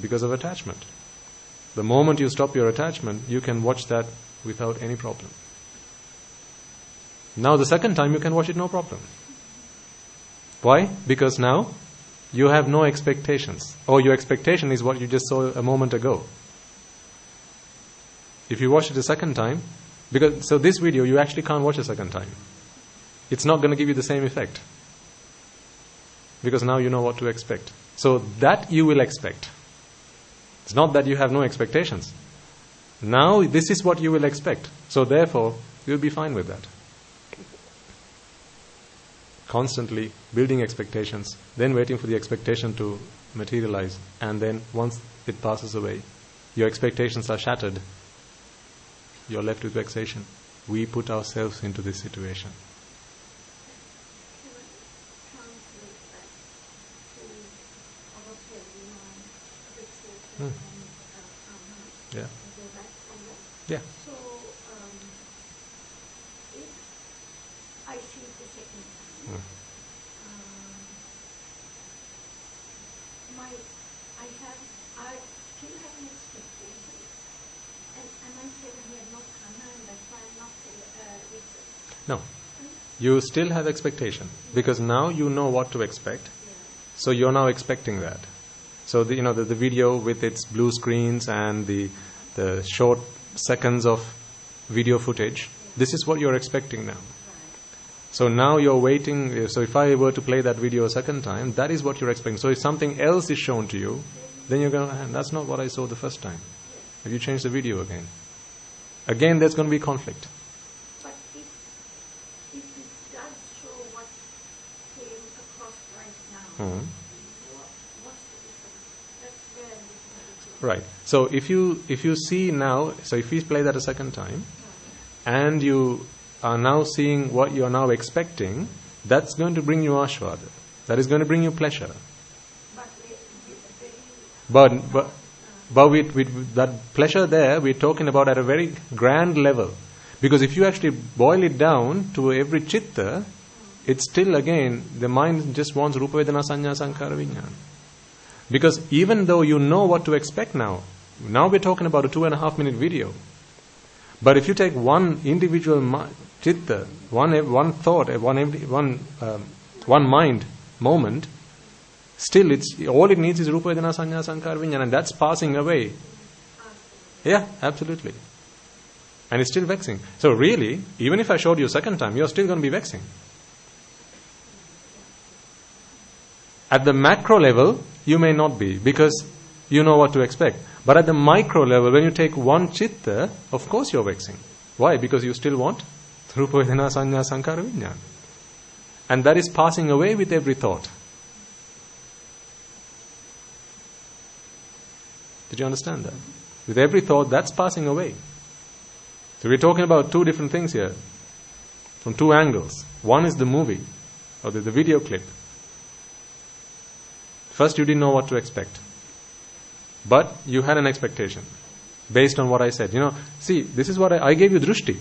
Speaker 1: because of attachment. The moment you stop your attachment, you can watch that without any problem. Now the second time you can watch it no problem. Why? Because now you have no expectations. Or your expectation is what you just saw a moment ago. If you watch it a second time, so this video you actually can't watch a second time. It's not going to give you the same effect. Because now you know what to expect. So that you will expect. It's not that you have no expectations. Now this is what you will expect. So therefore, you'll be fine with that. Constantly building expectations, then waiting for the expectation to materialize, and then once it passes away, your expectations are shattered. You're left with vexation. We put ourselves into this situation. Yeah. Yeah.
Speaker 4: So, if I see the second time, I still have an expectation, and I said I have no karma, and that's why I'm not with it.
Speaker 1: No. You still have expectation, because now you know what to expect.
Speaker 4: Yeah.
Speaker 1: So you're now expecting that. So the video with its blue screens and the short seconds of video footage, this is what you're expecting now. So now you're waiting. So if I were to play that video a second time, that is what you're expecting. So if something else is shown to you, then you're going, that's not what I saw the first time. If you change the video again there's going to be conflict.
Speaker 4: But if it does show what came across right now, what's the difference? That's where the difference is.
Speaker 1: Right. So if you see now, so if we play that a second time, and you are now seeing what you are now expecting, that's going to bring you ashwada. That is going to bring you pleasure. But with that pleasure there, we're talking about at a very grand level. Because if you actually boil it down to every chitta, it's still again, the mind just wants Rupa Vedana Sanya Sankara Vijnana. Because even though you know what to expect now we're talking about a 2.5 minute video. But if you take one individual chitta, one thought, one mind moment, still all it needs is Rupa Vedana Sanya Sankara Vijnana, and that's passing away. Yeah, absolutely. And it's still vexing. So really, even if I showed you a second time, you're still going to be vexing. At the macro level, you may not be, because you know what to expect. But at the micro level, when you take one chitta, of course you're vexing. Why? Because you still want Rupa Vedana Sanya Sankara Vijnana. And that is passing away with every thought. Did you understand that? With every thought, that's passing away. So we're talking about two different things here, from two angles. One is the movie, or the video clip. First, you didn't know what to expect. But you had an expectation based on what I said. See, this is what I gave you drushti.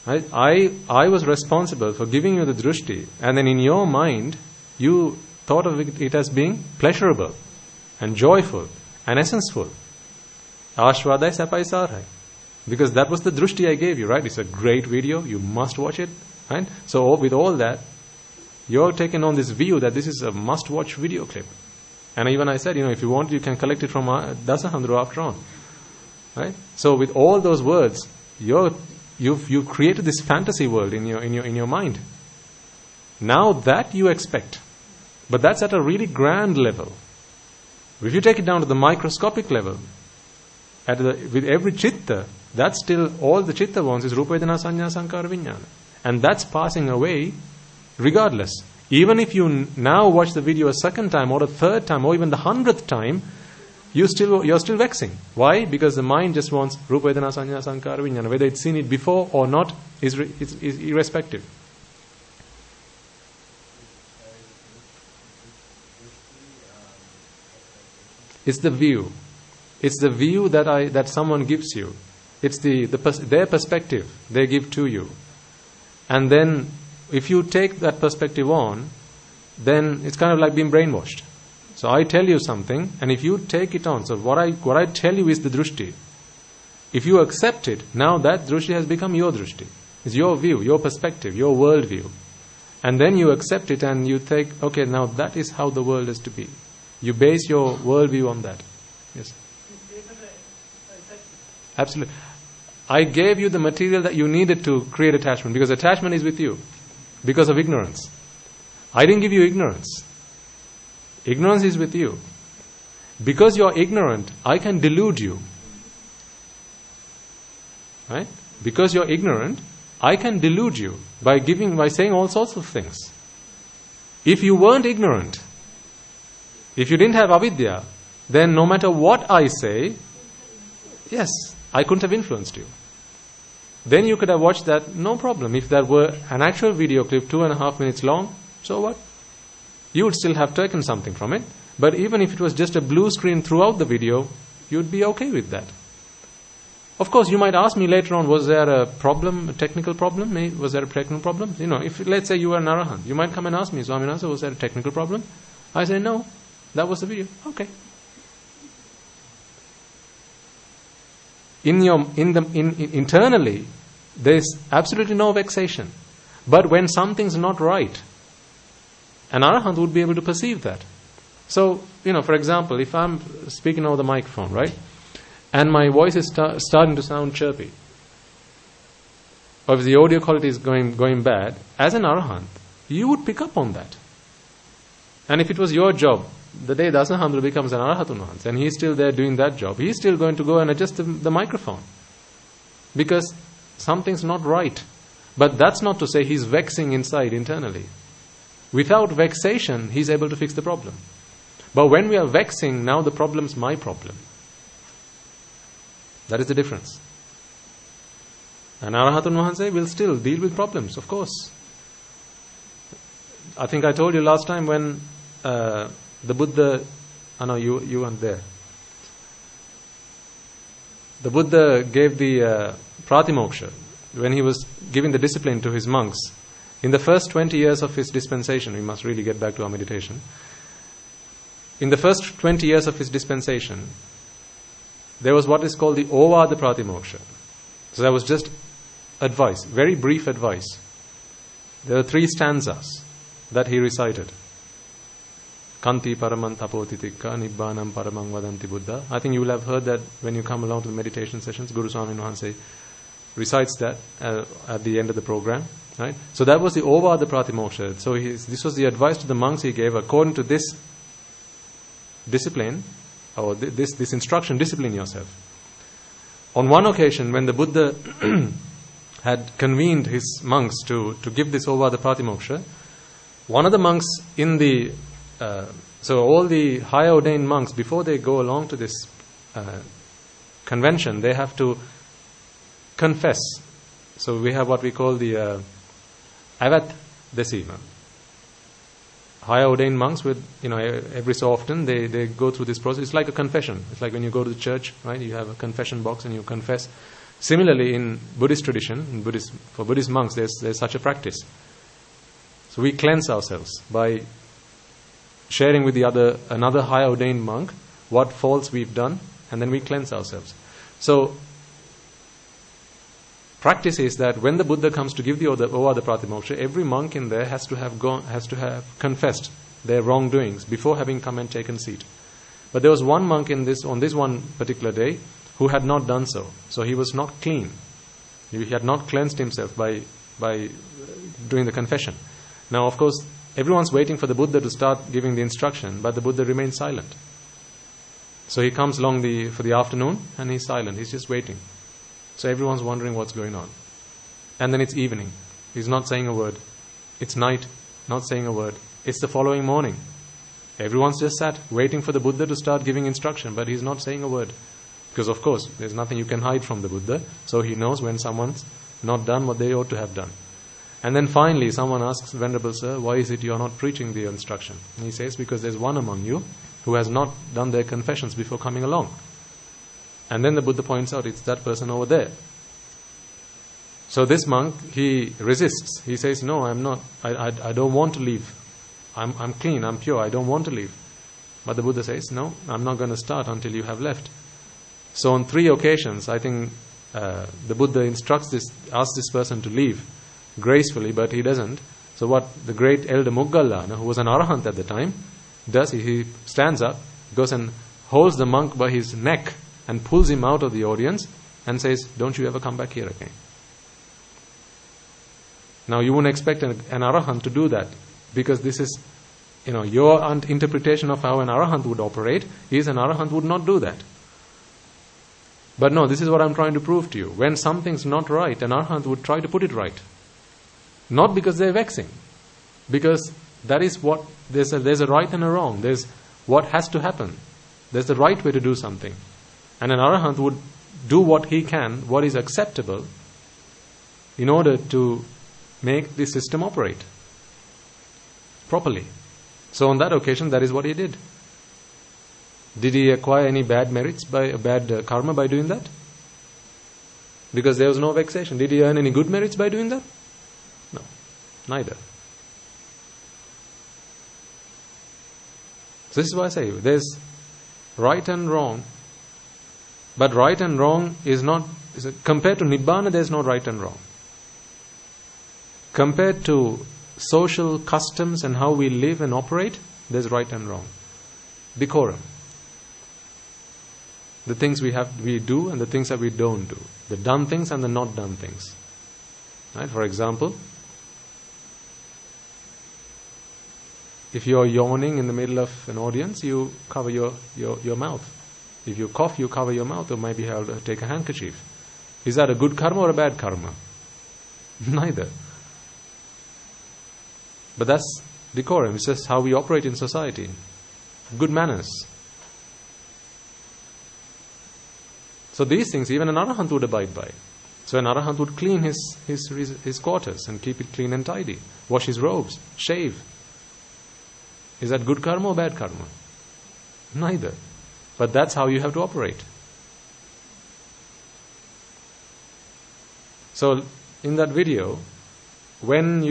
Speaker 1: I was responsible for giving you the drushti, and then in your mind, you thought of it as being pleasurable and joyful and essence-full. Ashwadai sapai sarai. Because that was the drushti I gave you, right? It's a great video, you must watch it. Right? So with all that, you're taking on this view that this is a must-watch video clip. And even I said, if you want, you can collect it from Dasahandru after on. Right? So with all those words, you've created this fantasy world in your mind. Now that you expect, but that's at a really grand level. If you take it down to the microscopic level, with every chitta, that's still all the chitta wants is Rupa Vedana Sanya Sankara Vijnana, and that's passing away regardless. Even if you now watch the video a second time or a third time or even the 100th time, you're still vexing. Why? Because the mind just wants Rupa Vedana Sanya Sankara Vijnana. Whether it's seen it before or not is irrespective. It's the view. It's the view that someone gives you. It's their perspective they give to you. And then if you take that perspective on, then it's kind of like being brainwashed. So I tell you something, and if you take it on, so what I tell you is the drushti. If you accept it, now that drushti has become your drushti. It's your view, your perspective, your world view. And then you accept it and you think, okay, now that is how the world is to be. You base your worldview on that. Yes. Absolutely. I gave you the material that you needed to create attachment, because attachment is with you because of ignorance. I didn't give you ignorance. Ignorance is with you. Because you're ignorant, I can delude you. Right? Because you're ignorant, I can delude you by saying all sorts of things. If you weren't ignorant, if you didn't have avidya, then no matter what I say, yes, I couldn't have influenced you. Then you could have watched that, no problem. If there were an actual video clip 2.5 minutes long, so what? You would still have taken something from it. But even if it was just a blue screen throughout the video, you'd be okay with that. Of course, you might ask me later on, was there a problem, a technical problem? Was there a technical problem? If let's say you were an arahant, you might come and ask me, Swaminatha, was there a technical problem? I say, no, that was the video. Okay. Internally, there's absolutely no vexation. But when something's not right, an arahant would be able to perceive that. So, for example, if I'm speaking over the microphone, right, and my voice is starting to sound chirpy, or if the audio quality is going bad, as an arahant, you would pick up on that. And if it was your job, the day Dasahandra becomes an arahatunahans, and he's still there doing that job, he's still going to go and adjust the microphone. Because something's not right. But that's not to say he's vexing inside, internally. Without vexation, he's able to fix the problem. But when we are vexing, now the problem's my problem. That is the difference. An Arahatun Mahanse will still deal with problems, of course. I think I told you last time when the Buddha... no, you weren't there. The Buddha gave the pratimoksha when he was giving the discipline to his monks. In the first 20 years of his dispensation, we must really get back to our meditation. In the first 20 years of his dispensation, there was what is called the Ovada Pratimoksha. So that was just advice, very brief advice. There are 3 stanzas that he recited. Kanti Paraman Tapotitikka Nibbanam Paramang Vadanti Buddha. I think you will have heard that when you come along to the meditation sessions. Guru Swami Mahanse recites that at the end of the program. Right? So that was the Ovada Pratimoksha. So this was the advice to the monks he gave according to this discipline, or this instruction, discipline yourself. On one occasion, when the Buddha had convened his monks to give this Ovada Pratimoksha, one of the monks in the... so all the high ordained monks, before they go along to this convention, they have to confess. So we have what we call the Avat Desima. High ordained monks with, every so often they go through this process. It's like a confession. It's like when you go to the church, right? You have a confession box and you confess. Similarly, in Buddhist tradition, for Buddhist monks, there's such a practice. So we cleanse ourselves by sharing with another high ordained monk what faults we've done, and then we cleanse ourselves. So practice is that when the Buddha comes to give the Ovada Pratimoksha, every monk in there has to have confessed their wrongdoings before having come and taken seat. But there was one monk on this one particular day who had not done so. So he was not clean. He had not cleansed himself by doing the confession. Now, of course, everyone's waiting for the Buddha to start giving the instruction, but the Buddha remains silent. So he comes along for the afternoon and he's silent. He's just waiting. So everyone's wondering what's going on. And then it's evening. He's not saying a word. It's night, not saying a word. It's the following morning. Everyone's just sat waiting for the Buddha to start giving instruction, but he's not saying a word. Because of course, there's nothing you can hide from the Buddha. So he knows when someone's not done what they ought to have done. And then finally someone asks, Venerable Sir, why is it you are not preaching the instruction? And he says, because there's one among you who has not done their confessions before coming along. And then the Buddha points out, it's that person over there. So this monk, he resists. He says, no, I'm not. I don't want to leave. I'm clean, I'm pure, I don't want to leave. But the Buddha says, no, I'm not going to start until you have left. So on 3 occasions, I think the Buddha asks this person to leave gracefully, but he doesn't. So what the great elder Moggallana, who was an arahant at the time, does, he stands up, goes and holds the monk by his neck and pulls him out of the audience and says, don't you ever come back here again. Now you wouldn't expect an arahant to do that, because this is, your interpretation of how an arahant would operate is an arahant would not do that. But no, this is what I'm trying to prove to you. When something's not right, an arahant would try to put it right. Not because they're vexing, because that is what, there's a right and a wrong. There's what has to happen. There's the right way to do something. And an arahant would do what he can, what is acceptable, in order to make the system operate properly. So on that occasion, that is what he did. Did he acquire any bad merits bad karma by doing that? Because there was no vexation. Did he earn any good merits by doing that? No, neither. So this is why I say there's right and wrong, but right and wrong is not, compared to Nibbana, there's no right and wrong. Compared to social customs and how we live and operate, there's right and wrong. Decorum. The things we do and the things that we don't do. The done things and the not done things. Right? For example, if you're yawning in the middle of an audience, you cover your mouth. If you cough, you cover your mouth, or maybe take a handkerchief. Is that a good karma or a bad karma? Neither. But that's decorum. It's just how we operate in society. Good manners. So these things, even an arahant would abide by. So an arahant would clean his quarters and keep it clean and tidy. Wash his robes. Shave. Is that good karma or bad karma? Neither. But that's how you have to operate. So in that video, when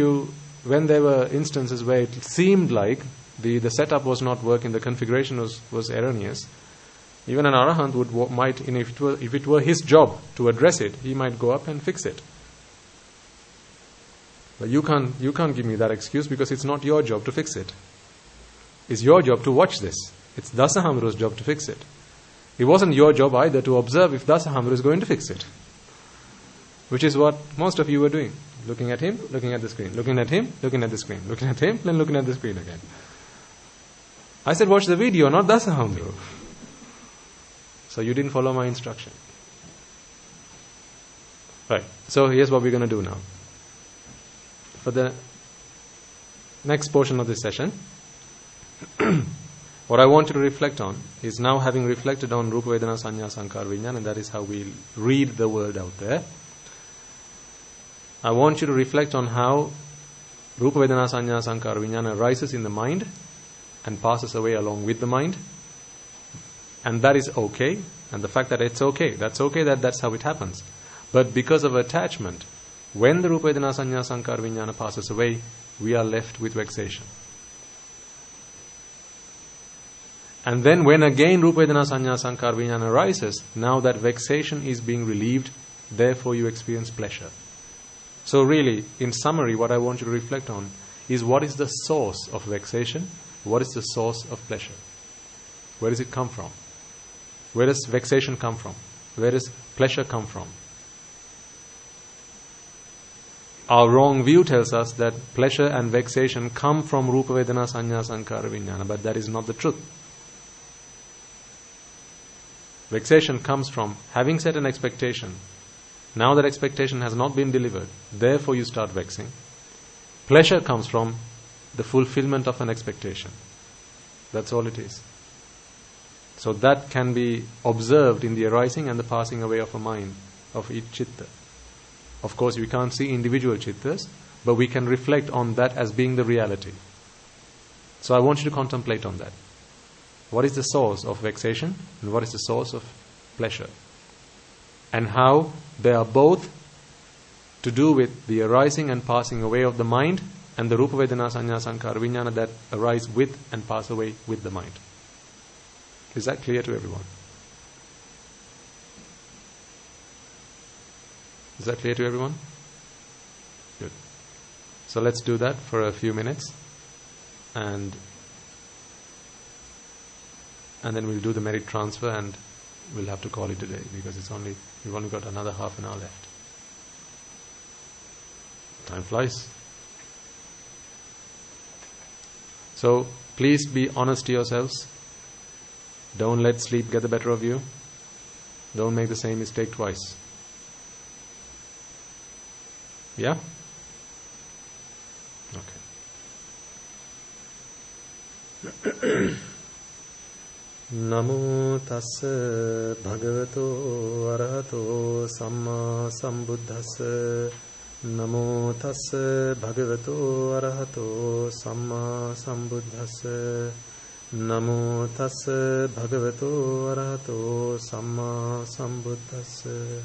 Speaker 1: there were instances where it seemed like the setup was not working, the configuration was erroneous, even an arahant might, if it were his job to address it, he might go up and fix it. But you can't give me that excuse, because it's not your job to fix it. It's your job to watch this. It's Dasahamru's job to fix it. It wasn't your job either to observe if Dasahamru is going to fix it. Which is what most of you were doing. Looking at him, looking at the screen. Looking at him, looking at the screen. Looking at him, then looking at the screen again. I said watch the video, not Dasahamru. So you didn't follow my instruction. Right. So here's what we're going to do now. For the next portion of this session, what I want you to reflect on is, now having reflected on Rupa Vedana Sanya Sankara Vijnana, and that is how we read the world out there, I want you to reflect on how Rupa Vedana Sanya Sankara Vijnana arises in the mind and passes away along with the mind. And that is okay. And the fact that it's okay, that's how it happens. But because of attachment, when the Rupa Vedana Sanya Sankara Vijnana passes away, we are left with vexation. And then when again Rupa Vedana Sanya Sankara Vijnana arises, now that vexation is being relieved therefore you experience pleasure. So really, in summary, what I want you to reflect on is what is the source of vexation, what is the source of pleasure. Where does it come from? Where does vexation come from? Where does pleasure come from? Our wrong view tells us that pleasure and vexation come from Rupa Vedana Sanya Sankara Vijnana, but that is not the truth. Vexation comes from having set an expectation. Now that expectation has not been delivered, therefore you start vexing. Pleasure comes from the fulfillment of an expectation. That's all it is. So that can be observed in the arising and the passing away of a mind, of each chitta. Of course, we can't see individual chittas, but we can reflect on that as being the reality. So I want you to contemplate on that. What is the source of vexation and what is the source of pleasure? And how they are both to do with the arising and passing away of the mind and the Rupa Vedana Sanya Sankara Vijnana that arise with and pass away with the mind. Is that clear to everyone? Is that clear to everyone? Good. So let's do that for a few minutes and then we'll do the merit transfer and we'll have to call it a day because we've only got another half an hour left. Time flies. So please be honest to yourselves. Don't let sleep get the better of you. Don't make the same mistake twice. Yeah? Okay. Namo tassa bhagavato arahato samma sambuddhassa. Namo tassa bhagavato arahato samma sambuddhassa. Namo tassa bhagavato arahato samma sambuddhassa.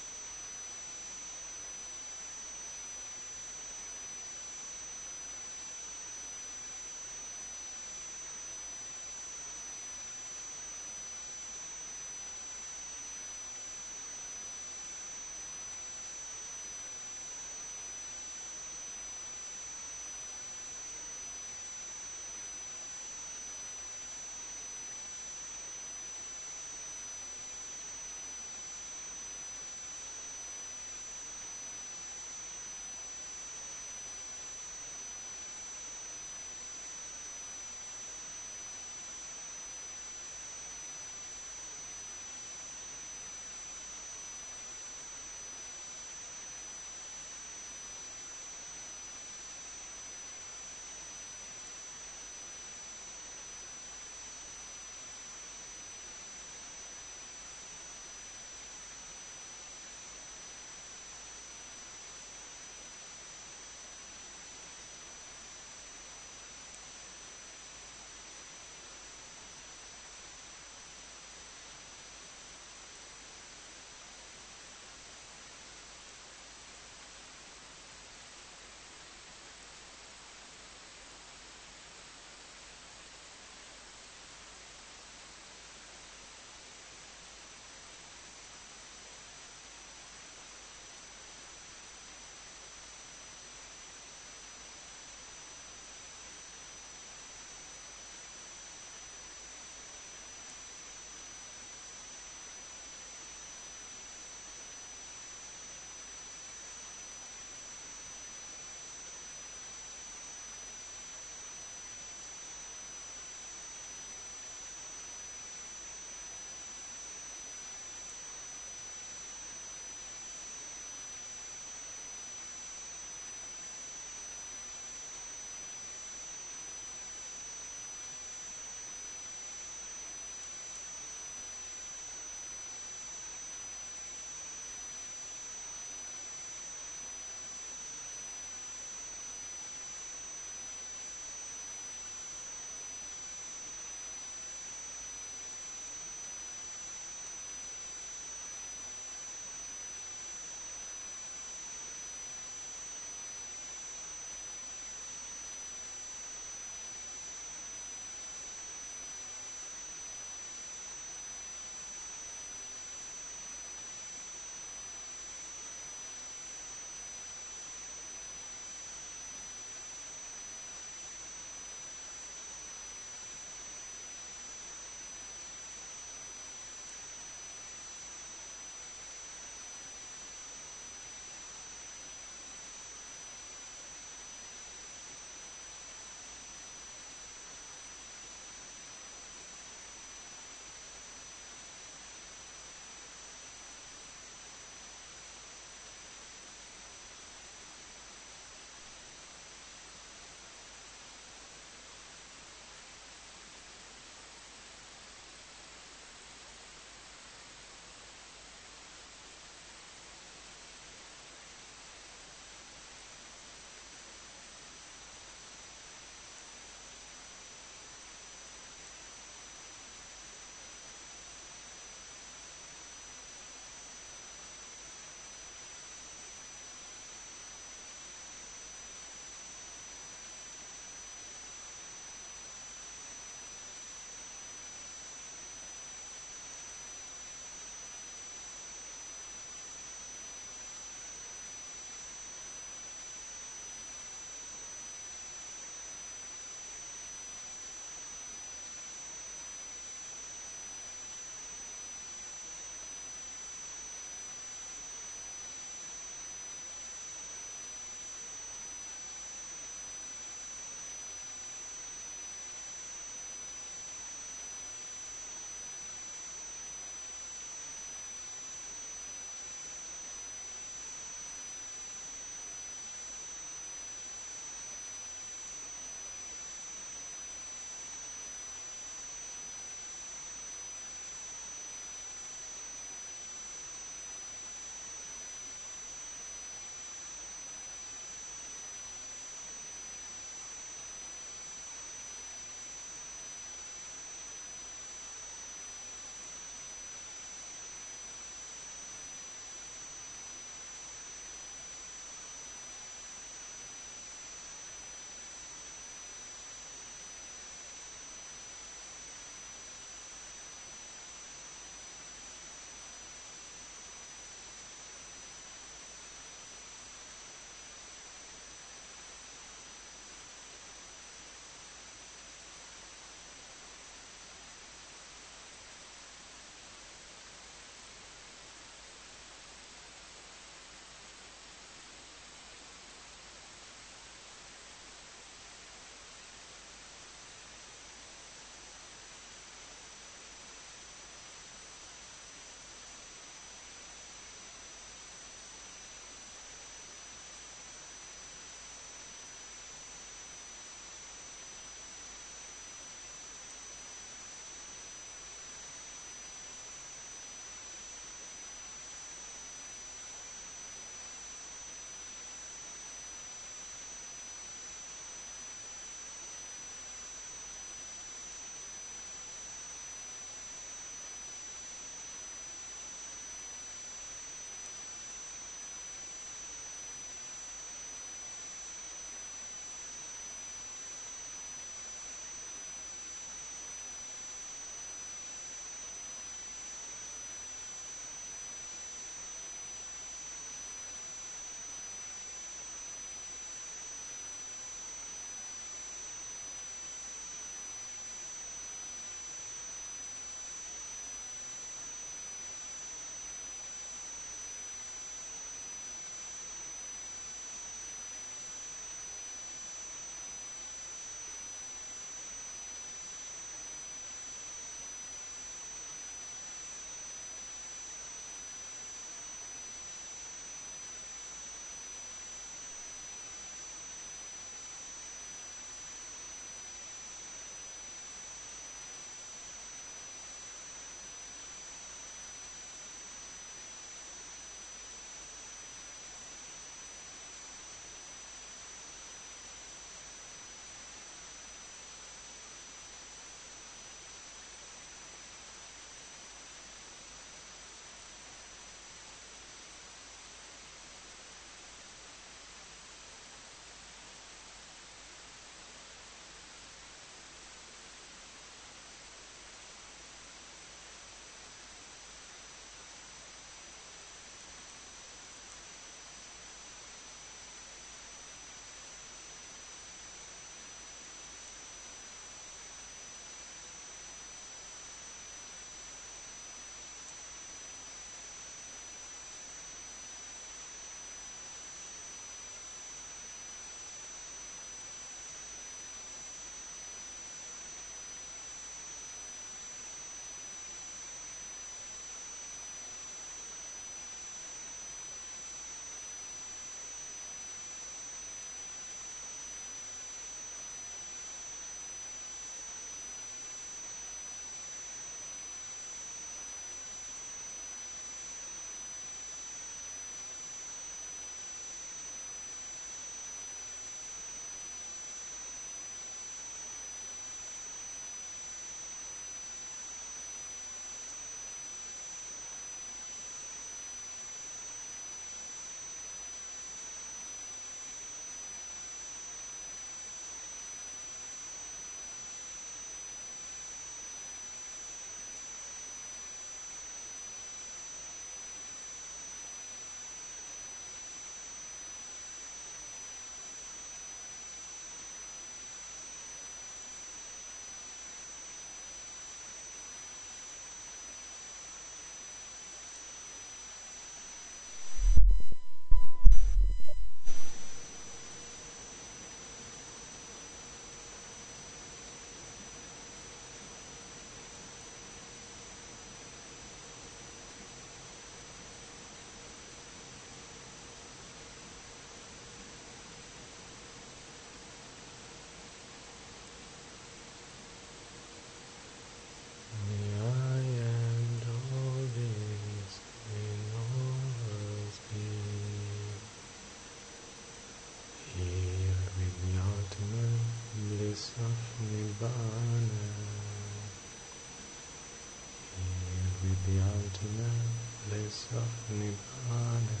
Speaker 1: ultimate bliss of Nibbana.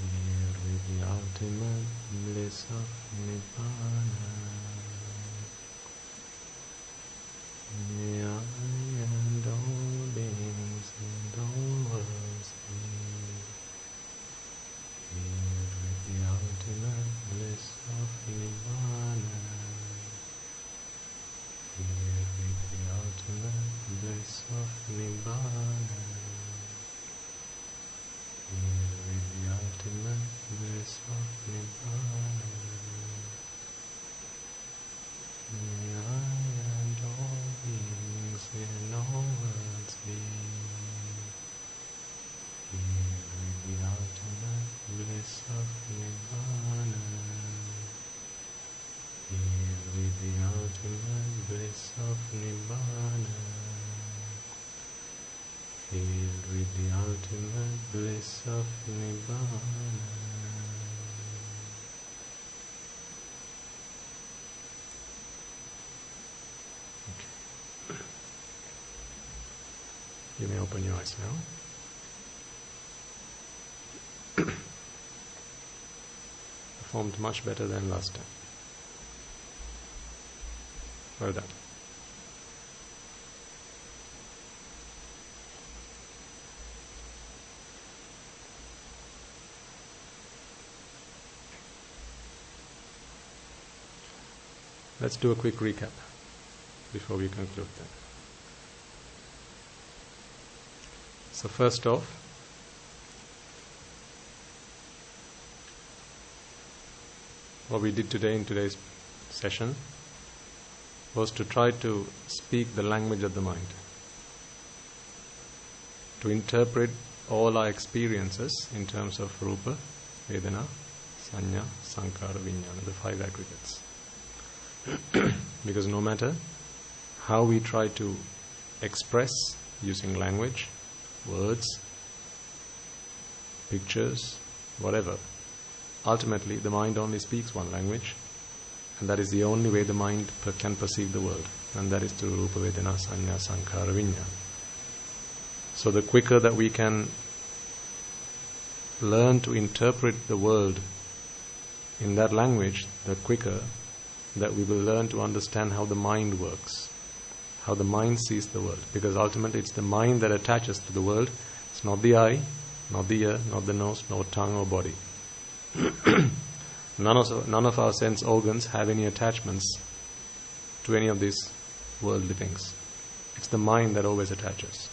Speaker 1: Here with the ultimate bliss of Nibbana. May I and all beings and all worlds be here with the ultimate bliss of Nibbana. Here with the ultimate bliss of Nibbana. Here with the ultimate bliss of Nibbana. May I and all beings in all worlds be here with the ultimate bliss of Nibbana. Here with the ultimate bliss of Nibbana. Here with the ultimate bliss of Nibbana. Okay. You may open your eyes now. Performed much better than last time. Well done. Let's do a quick recap before we conclude then. So first off, what we did today in today's session was to try to speak the language of the mind, to interpret all our experiences in terms of Rupa, Vedana, Sanya, Sankhara, Vijnana, the five aggregates. Because no matter how we try to express using language, words, pictures, whatever, ultimately the mind only speaks one language, and that is the only way the mind can perceive the world, and that is through Rupa, Vedana, Sanya, Sankhara, Vijnana. So the quicker that we can learn to interpret the world in that language, the quicker that we will learn to understand how the mind works, how the mind sees the world. Because ultimately it's the mind that attaches to the world. It's not the eye, not the ear, not the nose, nor tongue or body. None of our sense organs have any attachments to any of these worldly things. It's the mind that always attaches.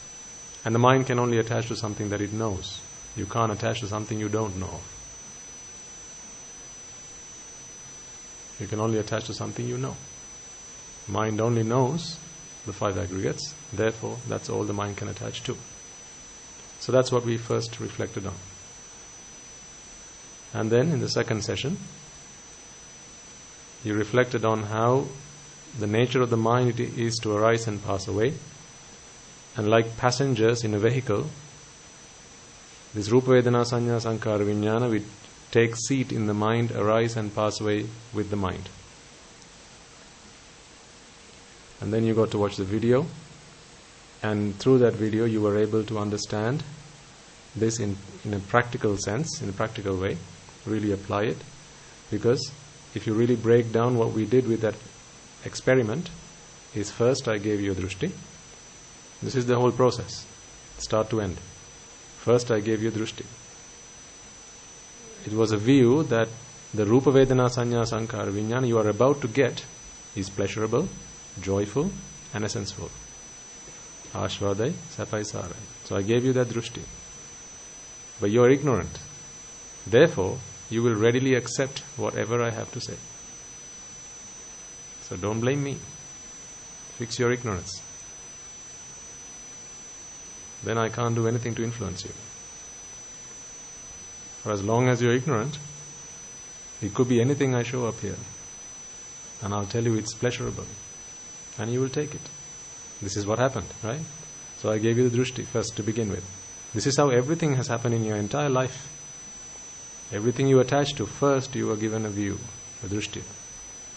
Speaker 1: And the mind can only attach to something that it knows. You can't attach to something you don't know. You can only attach to something you know. Mind only knows the five aggregates, therefore that's all the mind can attach to. So that's what we first reflected on. And then in the second session, you reflected on how the nature of the mind is to arise and pass away. And like passengers in a vehicle, this Rupa, Vedana, Sanya, Sankhara, Vijnana, we take seat in the mind, arise and pass away with the mind. And then you got to watch the video, and through that video you were able to understand this in a practical sense, in a practical way, really apply it. Because if you really break down what we did with that experiment, is first I gave you a drushti. This is the whole process, start to end. First I gave you a drushti. It was a view that the Rupa, Vedana, Sanya, Sankhara, Vijnana you are about to get is pleasurable, joyful and essenseful. Ashvadai, Sapai, Sarai. So I gave you that drushti. But you are ignorant. Therefore, you will readily accept whatever I have to say. So don't blame me. Fix your ignorance. Then I can't do anything to influence you. For as long as you're ignorant, it could be anything I show up here. And I'll tell you it's pleasurable. And you will take it. This is what happened, right? So I gave you the drushti first to begin with. This is how everything has happened in your entire life. Everything you attach to, first you were given a view, a drushti.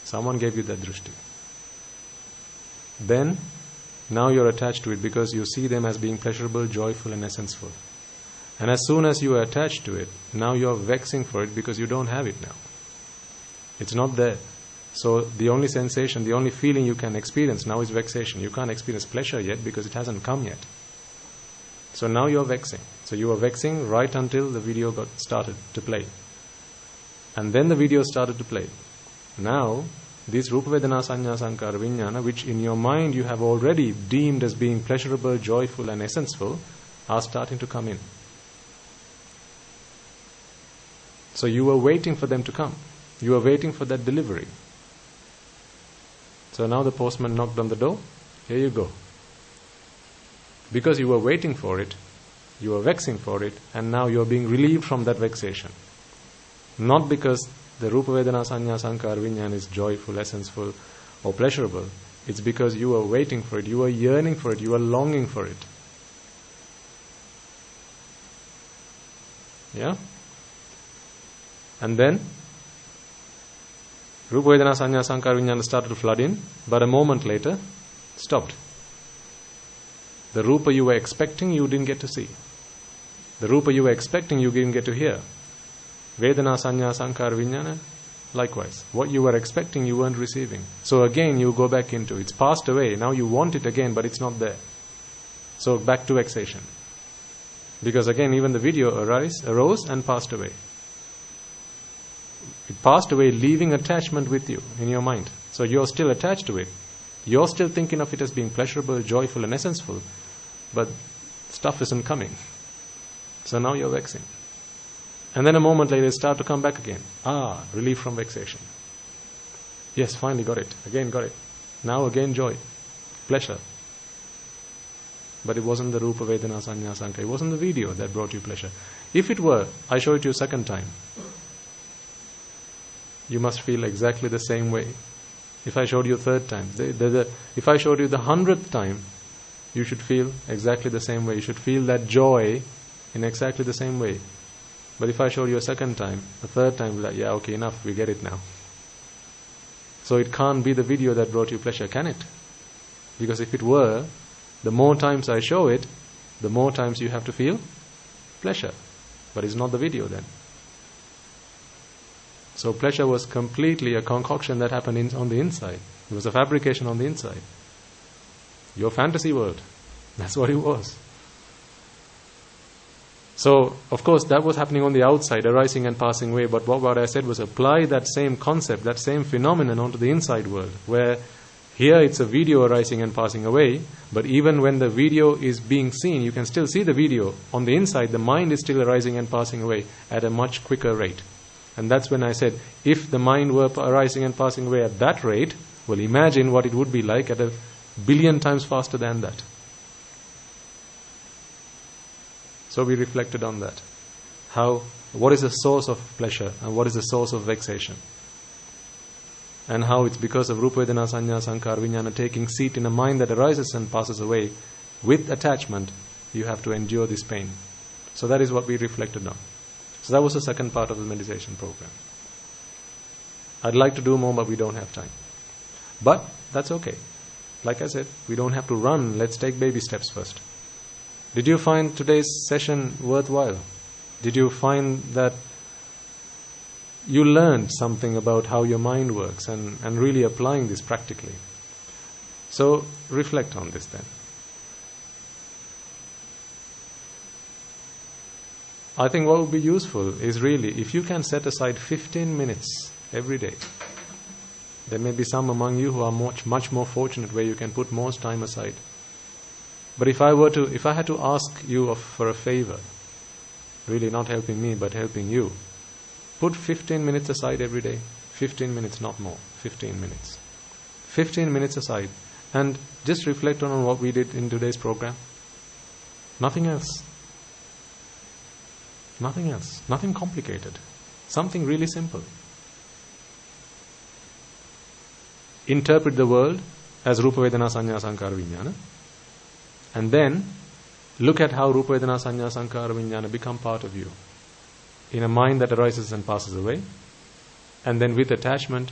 Speaker 1: Someone gave you that drushti. Then Now you're attached to it because you see them as being pleasurable, joyful and essence-full. And as soon as you are attached to it, now you're vexing for it because you don't have it now. It's not there. So the only sensation, the only feeling you can experience now is vexation. You can't experience pleasure yet because it hasn't come yet. So now you're vexing. So you were vexing right until the video got started to play. And then the video started to play. Now, these Rupa Vedana Sanya Sankara Vijnana, which in your mind you have already deemed as being pleasurable, joyful and essence-full, are starting to come in. So you were waiting for them to come. You were waiting for that delivery. So now the postman knocked on the door. Here you go. Because you were waiting for it, you were vexing for it, and now you are being relieved from that vexation. Not because the Rupa Vedana Sanya Sankara Vijnana is joyful, essence-full or pleasurable. It's because you are waiting for it, you are yearning for it, you are longing for it. Yeah? And then Rupa Vedana Sanya Sankara Vijnana started to flood in, but a moment later stopped. The Rupa you were expecting, you didn't get to see. The Rupa you were expecting, you didn't get to hear. Vedana Sanya Sankara Vijnana, likewise. What you were expecting, you weren't receiving. So again, you go back into it's passed away. Now you want it again, but it's not there. So back to vexation. Because again, even the video arose and passed away. It passed away, leaving attachment with you in your mind. So you're still attached to it. You're still thinking of it as being pleasurable, joyful and essence-full, but stuff isn't coming. So now you're vexing. And then a moment later, it starts to come back again. Relief from vexation. Yes, finally got it. Again got it. Now again joy, pleasure. But it wasn't the Rupa Vedana Sanya Sankara. It wasn't the video that brought you pleasure. If it were, I show it to you a second time. You must feel exactly the same way. If I showed you a third time, if I showed you the 100th time, you should feel exactly the same way. You should feel that joy in exactly the same way. But if I showed you a second time, a third time, like, yeah, okay, enough, we get it now. So it can't be the video that brought you pleasure, can it? Because if it were, the more times I show it, the more times you have to feel pleasure. But it's not the video then. So pleasure was completely a concoction that happened on the inside. It was a fabrication on the inside. Your fantasy world. That's what it was. So, of course, that was happening on the outside, arising and passing away. But what I said was apply that same concept, that same phenomenon onto the inside world, where here it's a video arising and passing away, but even when the video is being seen, you can still see the video. On the inside, the mind is still arising and passing away at a much quicker rate. And that's when I said, if the mind were arising and passing away at that rate, well, imagine what it would be like at 1 billion times faster than that. So we reflected on that. What is the source of pleasure and what is the source of vexation? And how it's because of Rupa Vedana Sanya Sankara Vijnana taking seat in a mind that arises and passes away with attachment, you have to endure this pain. So that is what we reflected on. So that was the second part of the meditation program. I'd like to do more, but we don't have time. But that's okay. Like I said, we don't have to run. Let's take baby steps first. Did you find today's session worthwhile? Did you find that you learned something about how your mind works and really applying this practically? So reflect on this then. I think what would be useful is really if you can set aside 15 minutes every day. There may be some among you who are much more fortunate where you can put more time aside. But if I had to ask you for a favor, really not helping me but helping you, put 15 minutes aside every day. 15 minutes, not more. 15 minutes. 15 minutes aside. And just reflect on what we did in today's program. Nothing else. Nothing else. Nothing complicated. Something really simple. Interpret the world as Rupa Vedana Sanya Sankara Vijnana. And then look at how Rupa Vedana Sanya Sankara Vijnana become part of you. In a mind that arises and passes away. And then with attachment,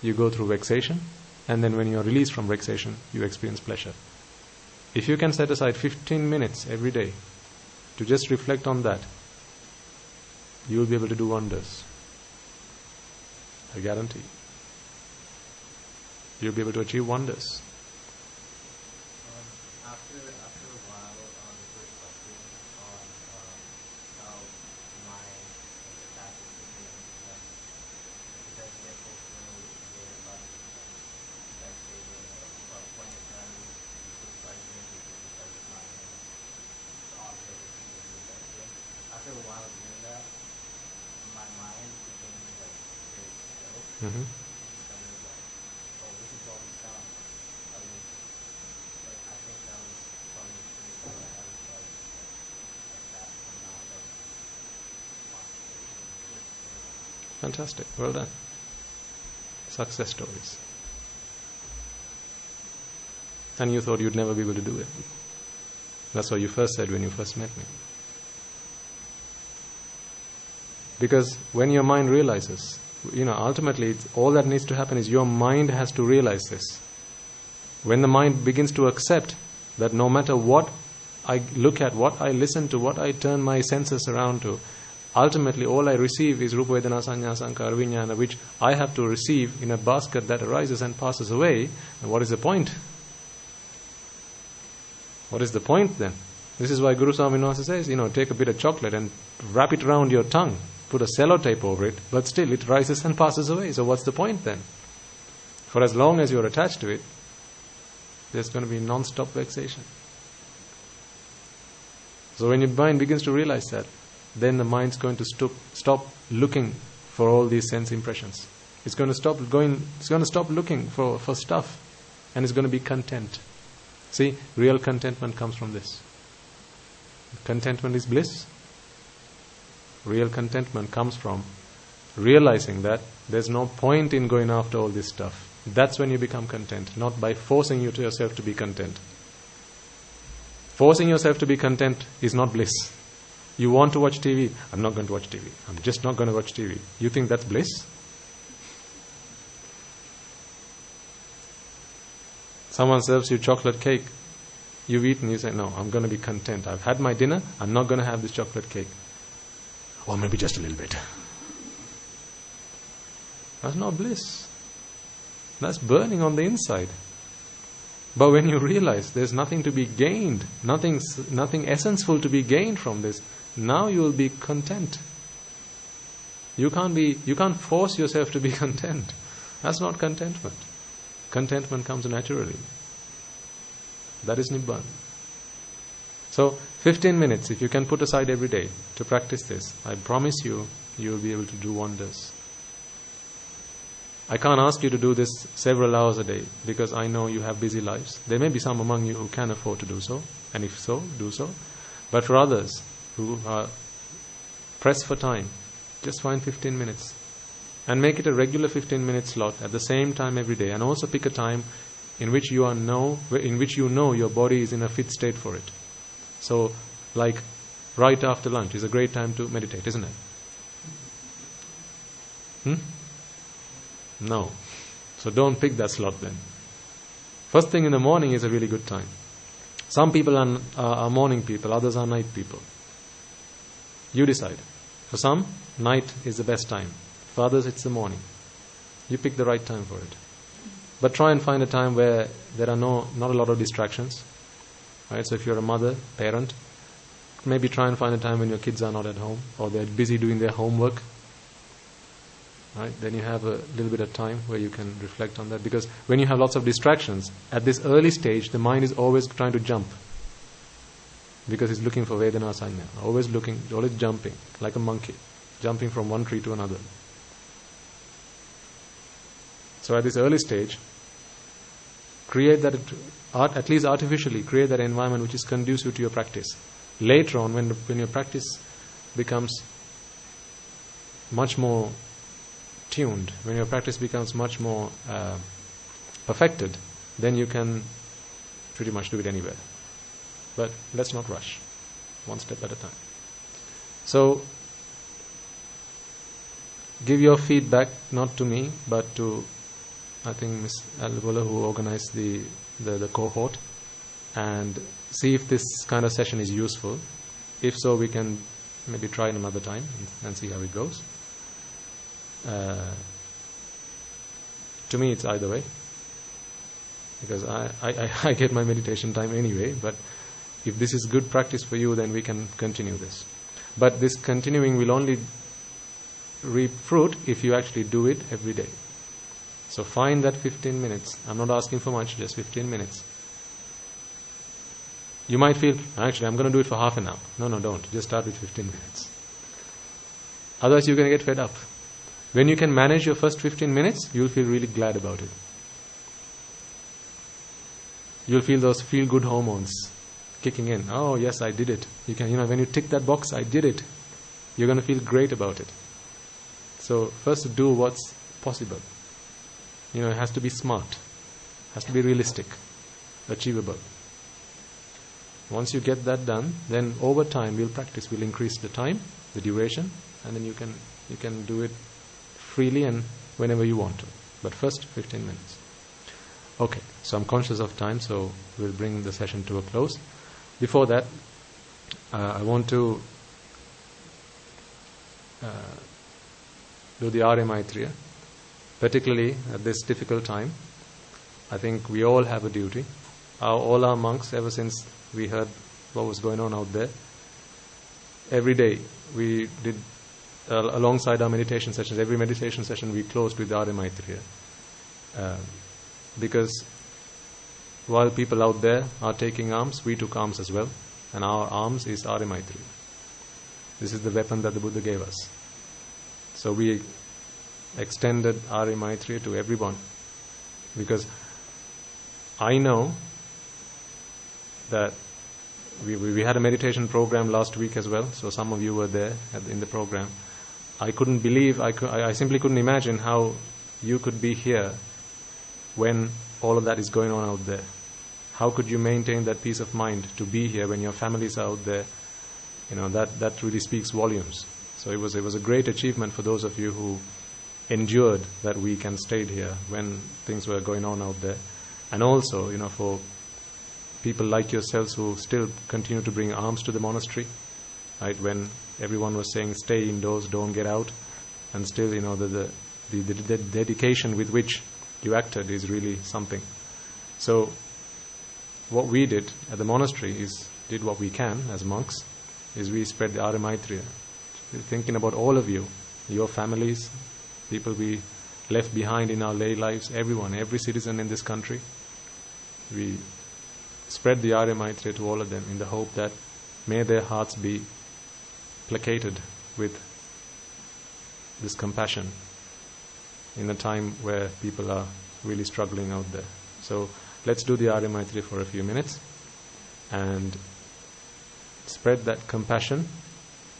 Speaker 1: you go through vexation. And then when you are released from vexation, you experience pleasure. If you can set aside 15 minutes every day to just reflect on that, you will be able to do wonders. I guarantee. You'll be able to achieve wonders.
Speaker 5: After a while, just reflecting on how mind attaches to things, like it doesn't get fulfilled in like fixating but when it does, you feel pleasure because it's like mind is the object of being reflecting. After a while of doing that, my mind became like very still.
Speaker 1: Mm-hmm.
Speaker 5: Instead of like, oh, this is all this sound. I was like, I think that was probably the first time I ever felt like that amount of concentration. Just
Speaker 1: Fantastic. Well done. Success stories. And you thought you'd never be able to do it. That's what you first said when you first met me. Because when your mind realizes, ultimately all that needs to happen is your mind has to realize this. When the mind begins to accept that no matter what I look at, what I listen to, what I turn my senses around to, ultimately all I receive is Rupa Vedana Sanya Sankara Vijnana, which I have to receive in a basket that arises and passes away. And what is the point? What is the point then? This is why Guru Swaminatha says, take a bit of chocolate and wrap it around your tongue, put a sellotape over it, but still it rises and passes away. So what's the point then? For as long as you're attached to it, there's going to be non-stop vexation. So when your mind begins to realize that, then the mind's going to stop looking for all these sense impressions. It's going to stop looking for stuff, and it's going to be content. See, real contentment comes from this. Contentment is bliss. Real contentment comes from realizing that there's no point in going after all this stuff. That's when you become content, not by forcing yourself to be content. Forcing yourself to be content is not bliss. You want to watch TV, I'm not going to watch TV. I'm just not going to watch TV. You think that's bliss? Someone serves you chocolate cake. You've eaten, you say, no, I'm going to be content. I've had my dinner, I'm not going to have this chocolate cake. Or maybe just a little bit. That's not bliss. That's burning on the inside. But when you realize there's nothing to be gained, nothing essential to be gained from this, now you will be content. You can't force yourself to be content. That's not contentment. Contentment comes naturally. That is Nibbana. So 15 minutes, if you can put aside every day to practice this, I promise you, you will be able to do wonders. I can't ask you to do this several hours a day because I know you have busy lives. There may be some among you who can afford to do so, and if so, do so. But for others who are pressed for time, just find 15 minutes and make it a regular 15-minute slot at the same time every day, and also pick a time in which you know your body is in a fit state for it. So, like right after lunch is a great time to meditate, isn't it? No. So don't pick that slot then. First thing in the morning is a really good time. Some people are morning people, others are night people. You decide. For some, night is the best time. For others, it's the morning. You pick the right time for it. But try and find a time where there are not a lot of distractions. Right? So if you're a mother, parent, maybe try and find a time when your kids are not at home or they're busy doing their homework. Right? Then you have a little bit of time where you can reflect on that. Because when you have lots of distractions, at this early stage, the mind is always trying to jump. Because it's looking for Vedana Sanya. Always jumping, like a monkey, jumping from one tree to another. So at this early stage, create that, at least artificially, create that environment which is conducive to your practice. Later on, when your practice becomes much more tuned, when your practice becomes much more perfected, then you can pretty much do it anywhere. But let's not rush. One step at a time. So, give your feedback not to me, but to, I think, Ms. Alvola, who organized the cohort. and see if this kind of session is useful. If so, we can maybe try it another time and see how it goes. To me, it's either way, because I get my meditation time anyway, but if this is good practice for you, then we can continue this. But this continuing will only reap fruit if you actually do it every day. So find that 15 minutes. I'm not asking for much, just 15 minutes. You might feel, actually, I'm going to do it for half an hour. No, don't. Just start with 15 minutes. Otherwise, you're going to get fed up. When you can manage your first 15 minutes, you'll feel really glad about it. You'll feel those feel-good hormones kicking in. Oh, yes, I did it. You can, when you tick that box, I did it. You're going to feel great about it. So first do what's possible. It has to be smart. Has to be realistic. Achievable. Once you get that done, then over time we'll practice. We'll increase the time, the duration, and then you can do it freely and whenever you want to. But first 15 minutes. Okay, so I'm conscious of time, so we'll bring the session to a close. Before that, I want to do the Arya Maitreya, particularly at this difficult time. I think we all have a duty. All our monks, ever since we heard what was going on out there, every day we did, alongside our meditation sessions, every meditation session we closed with Arya Maitreya. Because while people out there are taking arms, we took arms as well. And our arms is Arya Maitreya. This is the weapon that the Buddha gave us. So we extended Arya Maitreya to everyone. Because I know that we had a meditation program last week as well, so some of you were there in the program. I couldn't believe, I simply couldn't imagine how you could be here when all of that is going on out there. How could you maintain that peace of mind to be here when your families are out there? That really speaks volumes. So it was a great achievement for those of you who endured that week and stayed here when things were going on out there. And also, for people like yourselves who still continue to bring arms to the monastery, right? When everyone was saying stay indoors, don't get out, and still, the dedication with which you acted is really something. So what we did at the monastery did what we can as monks, is we spread the Arya Maitreya, thinking about all of you, your families, people we left behind in our lay lives, everyone, every citizen in this country. We spread the Arya Maitreya to all of them in the hope that may their hearts be placated with this compassion in a time where people are really struggling out there. So let's do the Arya Maitreya for a few minutes and spread that compassion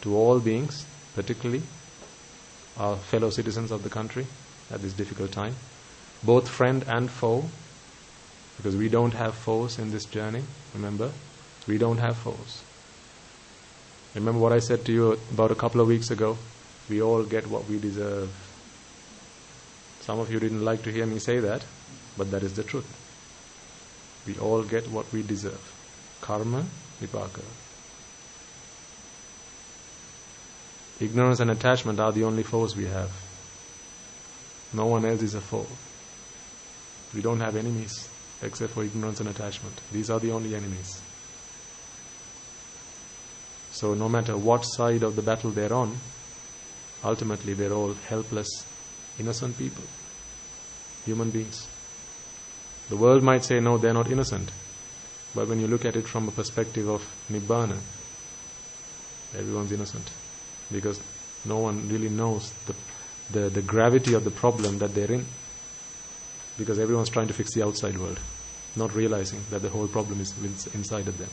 Speaker 1: to all beings, particularly our fellow citizens of the country at this difficult time, both friend and foe, because we don't have foes in this journey. Remember, we don't have foes. Remember what I said to you about a couple of weeks ago? We all get what we deserve. Some of you didn't like to hear me say that, but that is the truth. We all get what we deserve. Karma, vipaka. Ignorance and attachment are the only foes we have. No one else is a foe. We don't have enemies except for ignorance and attachment. These are the only enemies. So no matter what side of the battle they're on, ultimately they're all helpless, innocent people, human beings. The world might say, no, they're not innocent. But when you look at it from a perspective of Nibbana, everyone's innocent. Because no one really knows the gravity of the problem that they're in. Because everyone's trying to fix the outside world, not realizing that the whole problem is inside of them.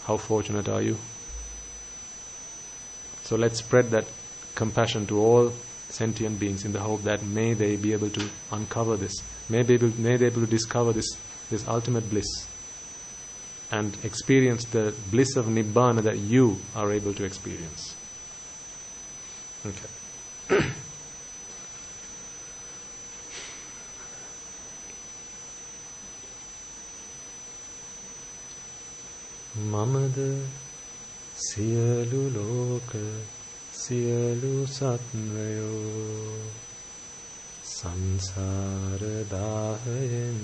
Speaker 1: How fortunate are you? So let's spread that compassion to all sentient beings in the hope that may they be able to uncover this, may they be able to discover this ultimate bliss and experience the bliss of Nibbana that you are able to experience. Okay. මමද සියලු ලෝක සියලු සත්වයෝ සංසාර දාහයෙන්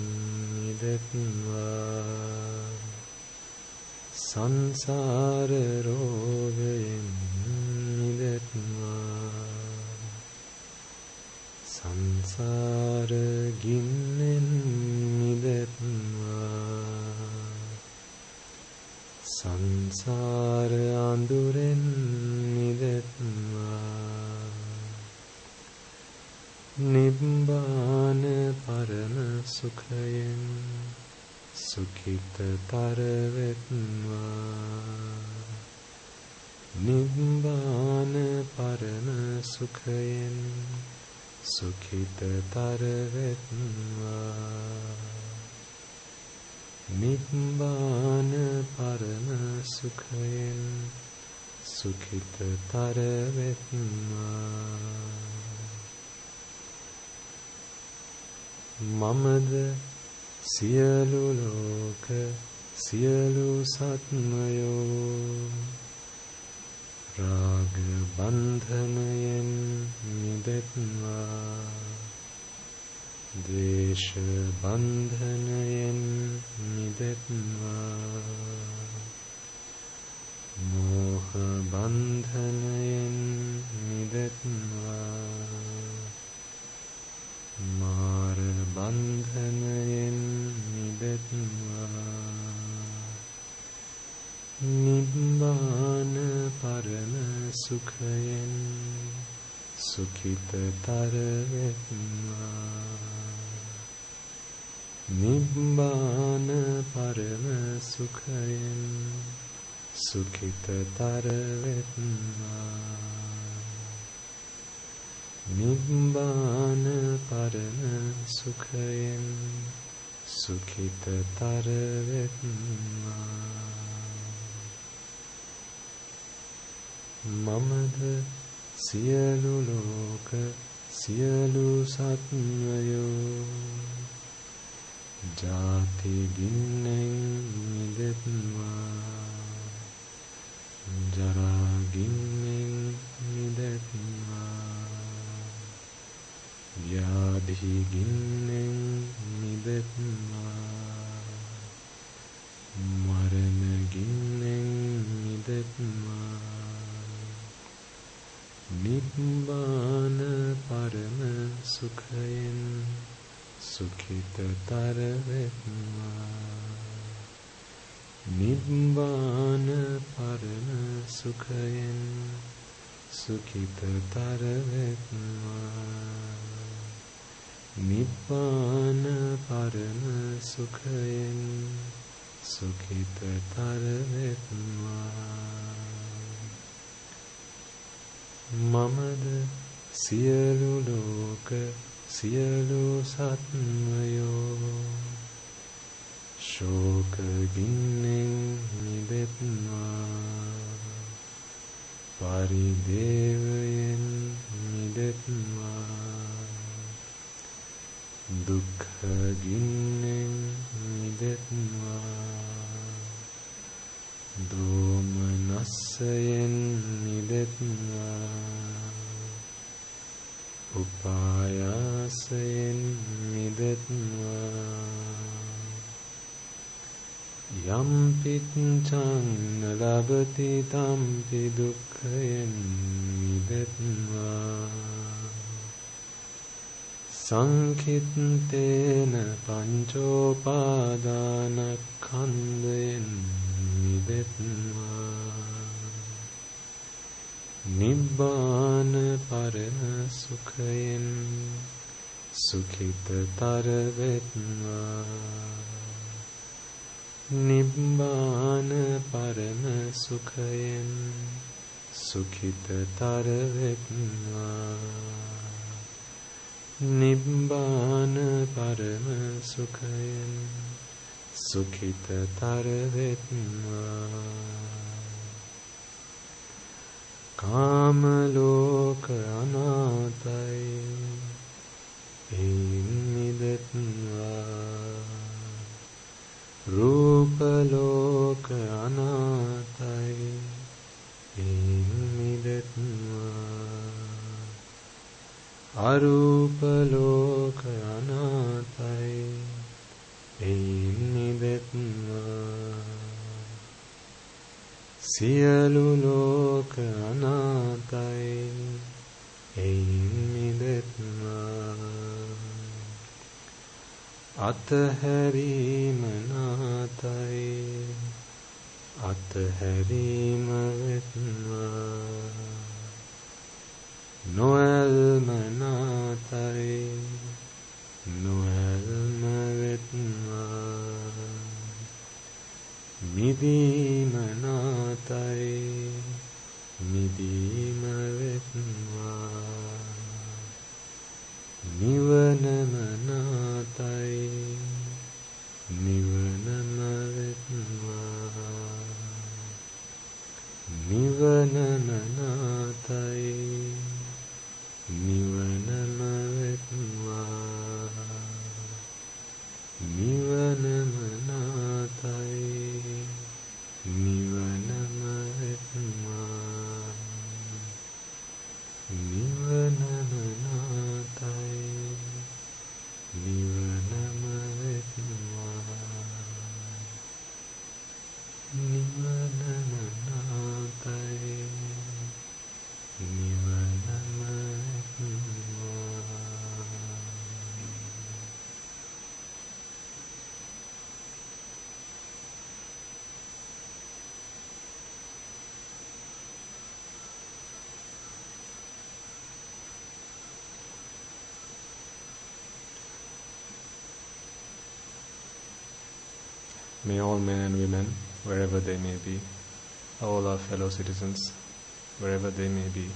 Speaker 1: මිදෙත්වා සංසාර රෝගයෙන් මිදෙත්වා සංසාර ගින්නෙන් මිදෙත්වා සංසාර අඳුරෙන් මිදෙත්වා නිබ්බාන පරම සුඛයෙන් සුඛිතතර වෙත්වා නිබ්බාන පරම සුඛයෙන් සුඛිතතර වෙත්වා නිබ්බාන පරම සුඛයෙන් සුඛිතතර වෙත්වා මමද සියලු ලෝක සියලු සත්වයෝ රාග බන්ධනයෙන් මිදෙත්වා ද්වේෂ බන්ධනයෙන් මිදෙත්වා මෝහ බන්ධනයෙන් මිදෙත්වා මාර බන්ධනයෙන් මිදෙත්වා නිබ්බාන පරම සුඛයෙන් සුඛිතතර වෙත්වා නිබ්බාන පරම සුඛයෙන් සුඛිතතර වෙත්වා නිබ්බාන පරම සුඛයෙන් සුඛිතතර වෙත්වා මමද සියලු ලෝක සියලු සත්වයෝ ජාති ගින්නෙන් මිදෙත්වා ජරා ගින්නෙන් මිදෙත්වා ව්‍යාධි ගින්නෙන් මිදෙත්වා මරණ ගින්නෙන් මිදෙත්වා නිබ්බාන පරම සුඛයෙන් සුඛිතතර වෙත්වා නිබ්බාන පරම සුඛයෙන් සුඛිතතර වෙත්වා නිබ්බාන පරම සුඛයෙන් සුඛිතතර වෙත්වා මමද සියලු ලෝක සියලු සත්වයෝ ශෝක ගින්නෙන් මිදෙත්වා පරිදේවයෙන් මිදෙත්වා දුක්ඛ ගින්නෙන් මිදෙත්වා දෝමනස්සයෙන් මිදෙත්වා උපායාසයෙන් මිදෙත්වා යම් පිච්ඡං ලබති තම්පි දුක්ඛයෙන් මිදෙත්වා සංකිට්ඨේන පංචෝපාදානස්කන්ධයෙන් මිදෙත්වා නිබ්බාන පරම සුඛයෙන් සුඛිතතර වෙත්වා නිබ්බාන පරම සුඛයෙන් සුඛිතතර වෙත්වා නිබ්බාන පරම සුඛයෙන් සුඛිතතර වෙත්වා කාම ලෝක අනාතයි එයින් මිදෙත්වා රූප රූපලෝක අනාතයි එයින් මිදෙත්වා අරූපලෝක අනාතයි එයින් මිදෙත්වා සියලු ලෝක අනාතයි එයින් මිදෙත්වා අතහැරීම නාතයි අතහැරීම වෙත්වා නොඇල්ම නාතයි නොඇල්ම වෙත්වා මිදීම නාතයි මිදීම වෙත්වා නිවනම නාතයි නිවනම වෙත්වා නිවනම නාතයි නිවනම වෙත්වා නිවනම නාතයි නිවනම වෙත්වා නිවනම නාතයි නිවනම වෙත්වා නිවනම නාතයි නිවනම වෙත්වා. May all men and women, wherever they may be, all our fellow citizens, wherever they may be,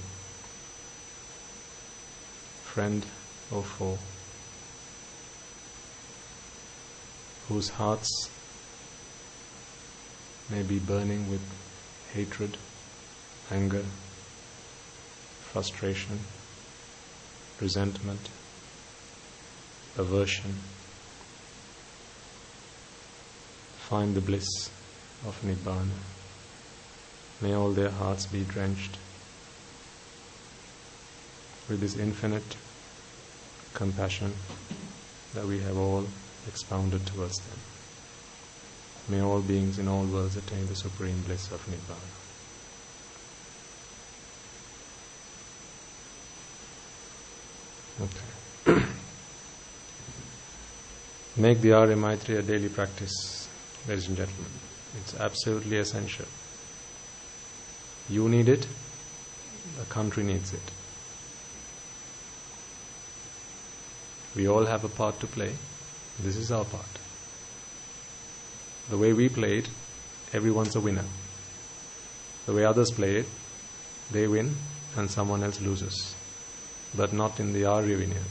Speaker 1: friend or foe, whose hearts may be burning with hatred, anger, frustration, resentment, aversion, find the bliss of Nibbana. May all their hearts be drenched with this infinite compassion that we have all expounded towards them. May all beings in all worlds attain the supreme bliss of Nibbana. Okay. Make the Arya Maitri a daily practice, ladies and gentlemen. It's absolutely essential. You need it, the country needs it. We all have a part to play. This is our part. The way we play it, everyone's a winner. The way others play it, they win and someone else loses. But not in the Arya Vinaya.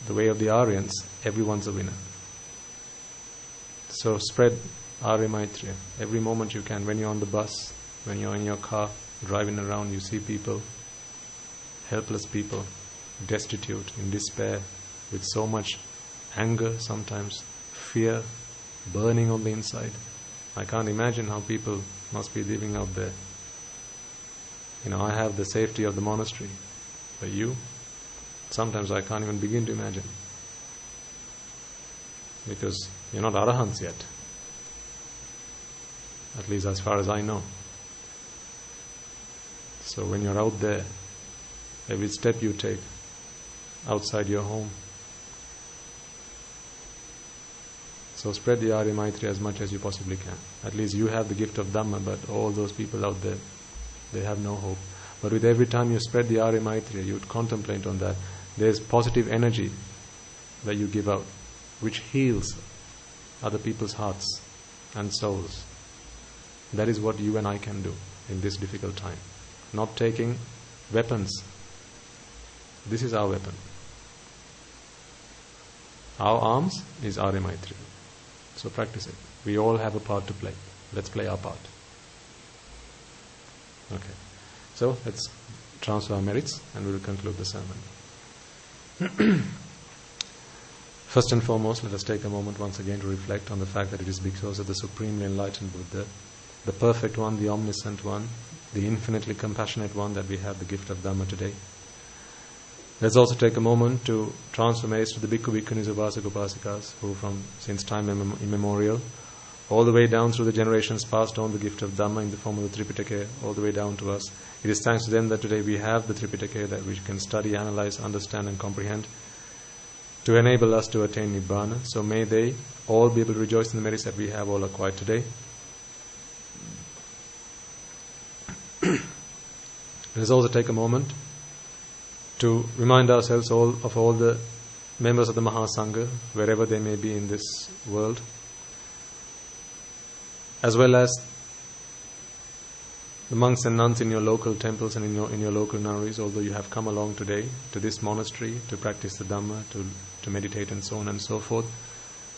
Speaker 1: The way of the Aryans, everyone's a winner. So spread Arya Maitreya every moment you can. When you're on the bus, when you're in your car, driving around, you see people, helpless people, destitute, in despair, with so much anger, sometimes fear, burning on the inside. I can't imagine how people must be living out there. I have the safety of the monastery, but you, sometimes I can't even begin to imagine. Because you're not arahants yet. At least as far as I know. So when you're out there, every step you take outside your home. So spread the Arya Maitri as much as you possibly can. At least you have the gift of Dhamma, but all those people out there, they have no hope. But with every time you spread the Arya Maitri, you would contemplate on that. There's positive energy that you give out, which heals other people's hearts and souls. That is what you and I can do in this difficult time. Not taking weapons. This is our weapon. Our arms is Arya Maitri. So practice it. We all have a part to play. Let's play our part. Okay. So let's transfer our merits and we will conclude the sermon. First and foremost, let us take a moment once again to reflect on the fact that it is because of the supremely enlightened Buddha, the perfect one, the omniscient one, the infinitely compassionate one, that we have the gift of Dhamma today. Let's also take a moment to transfer messages to the Bhikkhu, Bhikkhunis, Upasaka, Upasikas, who since time immemorial, all the way down through the generations, passed on the gift of Dhamma in the form of the Tripitaka, all the way down to us. It is thanks to them that today we have the Tripitaka that we can study, analyze, understand and comprehend to enable us to attain Nibbana. So may they all be able to rejoice in the merits that we have all acquired today. Let us also take a moment to remind ourselves of all the members of the Mahasangha, wherever they may be in this world, as well as the monks and nuns in your local temples and in your local nunneries. Although you have come along today to this monastery to practice the Dhamma, to meditate and so on and so forth,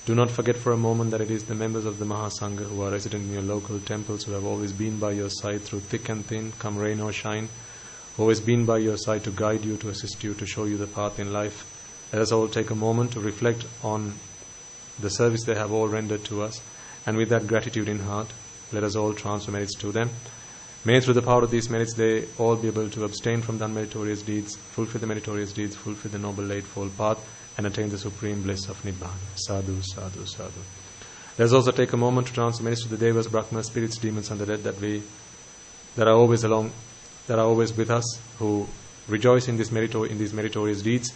Speaker 1: do not forget for a moment that it is the members of the Mahasangha who are resident in your local temples, who have always been by your side through thick and thin, come rain or shine, always been by your side to guide you, to assist you, to show you the path in life. Let us all take a moment to reflect on the service they have all rendered to us, and with that gratitude in heart, let us all transfer merits to them. May through the power of these merits they all be able to abstain from the unmeritorious deeds, fulfill the meritorious deeds, fulfill the noble eightfold path, and attain the supreme bliss of Nibbana. Sadhu, sadhu, sadhu. Let us also take a moment to transfer merits to the Devas, Brahmas, spirits, demons and the dead that are always with us, who rejoice in these meritorious deeds,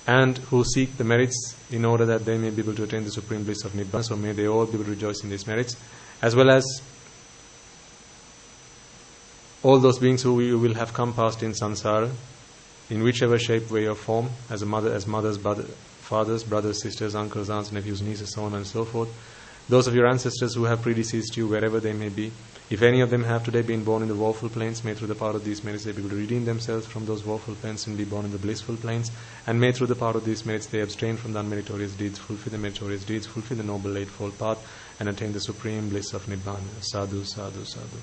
Speaker 1: and who seek the merits in order that they may be able to attain the supreme bliss of Nibbana. So may they all be able to rejoice in these merits, as well as all those beings who you will have come past in samsara, in whichever shape, way or form, as mothers, fathers, brothers, sisters, uncles, aunts, nephews, nieces, so on and so forth. Those of your ancestors who have predeceased you, wherever they may be, if any of them have today been born in the woeful planes, may through the power of these merits they be able to redeem themselves from those woeful planes and be born in the blissful planes. And may through the power of these merits they abstain from the unmeritorious deeds, fulfill the meritorious deeds, fulfill the noble eightfold path, and attain the supreme bliss of Nibbana. Sadhu, sadhu, sadhu.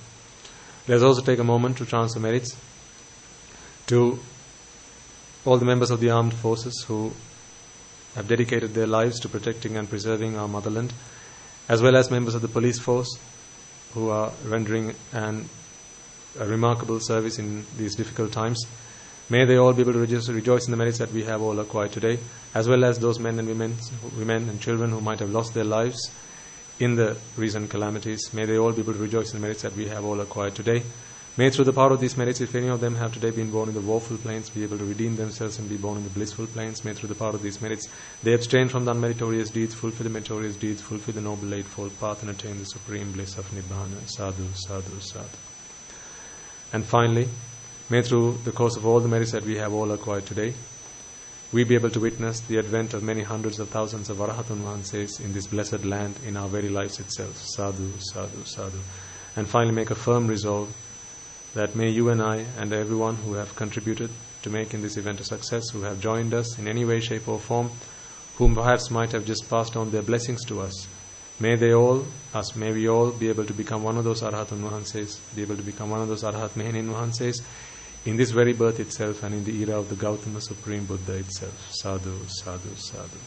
Speaker 1: Let us also take a moment to transfer merits to all the members of the armed forces who have dedicated their lives to protecting and preserving our motherland, as well as members of the police force who are rendering a remarkable service in these difficult times. May they all be able to rejoice in the merits that we have all acquired today, as well as those men and women and children who might have lost their lives in the recent calamities. May they all be able to rejoice in the merits that we have all acquired today. May through the power of these merits, if any of them have today been born in the woeful planes, be able to redeem themselves and be born in the blissful planes. May through the power of these merits they abstain from the unmeritorious deeds, fulfill the meritorious deeds, fulfill the noble eightfold path, and attain the supreme bliss of Nibbana. Sadhu, sadhu, sadhu. And finally, may through the course of all the merits that we have all acquired today, we be able to witness the advent of many hundreds of thousands of Arahatun Mahanses in this blessed land, in our very lives itself. Sadhu, sadhu, sadhu. And finally make a firm resolve that may you and I and everyone who have contributed to making this event a success, who have joined us in any way, shape or form, whom perhaps might have just passed on their blessings to us, may we all be able to become one of those Arahatun Mahanses, be able to become one of those Arahat Mehenin Mahanses in this very birth itself and in the era of the Gautama Supreme Buddha itself. Sadhu, sadhu, sadhu.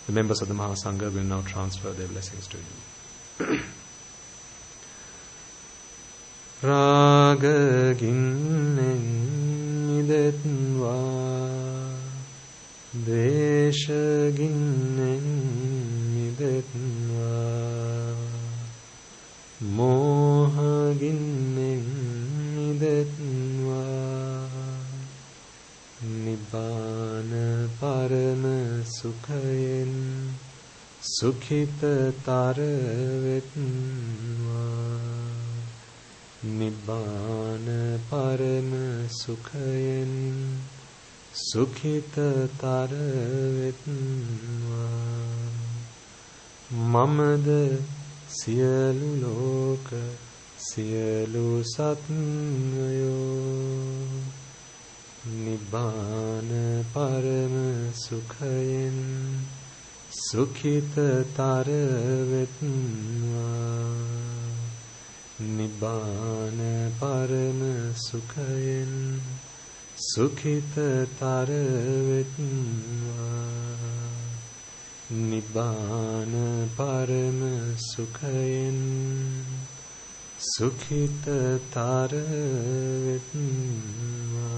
Speaker 1: The members of the Mahasangha will now transfer their blessings to you. Raga ginnen midetva, Dvesha ginnen midetva, Moha ginnen midetva, Nibbana parama sukhayen sukhita taravetva, Nibbana parama sukhayen sukhita taravetva, Mamada siyalu loka siyalu satmayo, Nibbana parama sukhayen sukhita taravetva, Nibbana parama sukhayen sukhita taravetva, Nibbana Parama Sukhayen Sukhita Tara Vidma.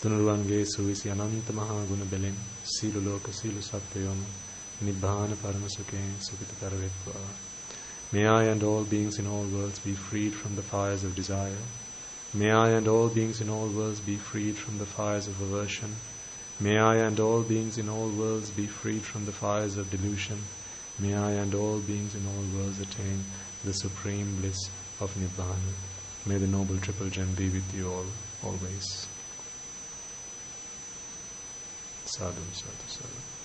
Speaker 1: Tunuruwange suvisi ananta mahaguna belin Silu loka silu sattvayon Nibbana Parama Sukhayen Sukhita Tara Vidma. May I and all beings in all worlds be freed from the fires of desire. May I and all beings in all worlds be freed from the fires of aversion. May I and all beings in all worlds be freed from the fires of delusion. May I and all beings in all worlds attain the supreme bliss of Nibbana. May the Noble Triple Gem be with you all, always. Sadhu, sadhu, sadhu.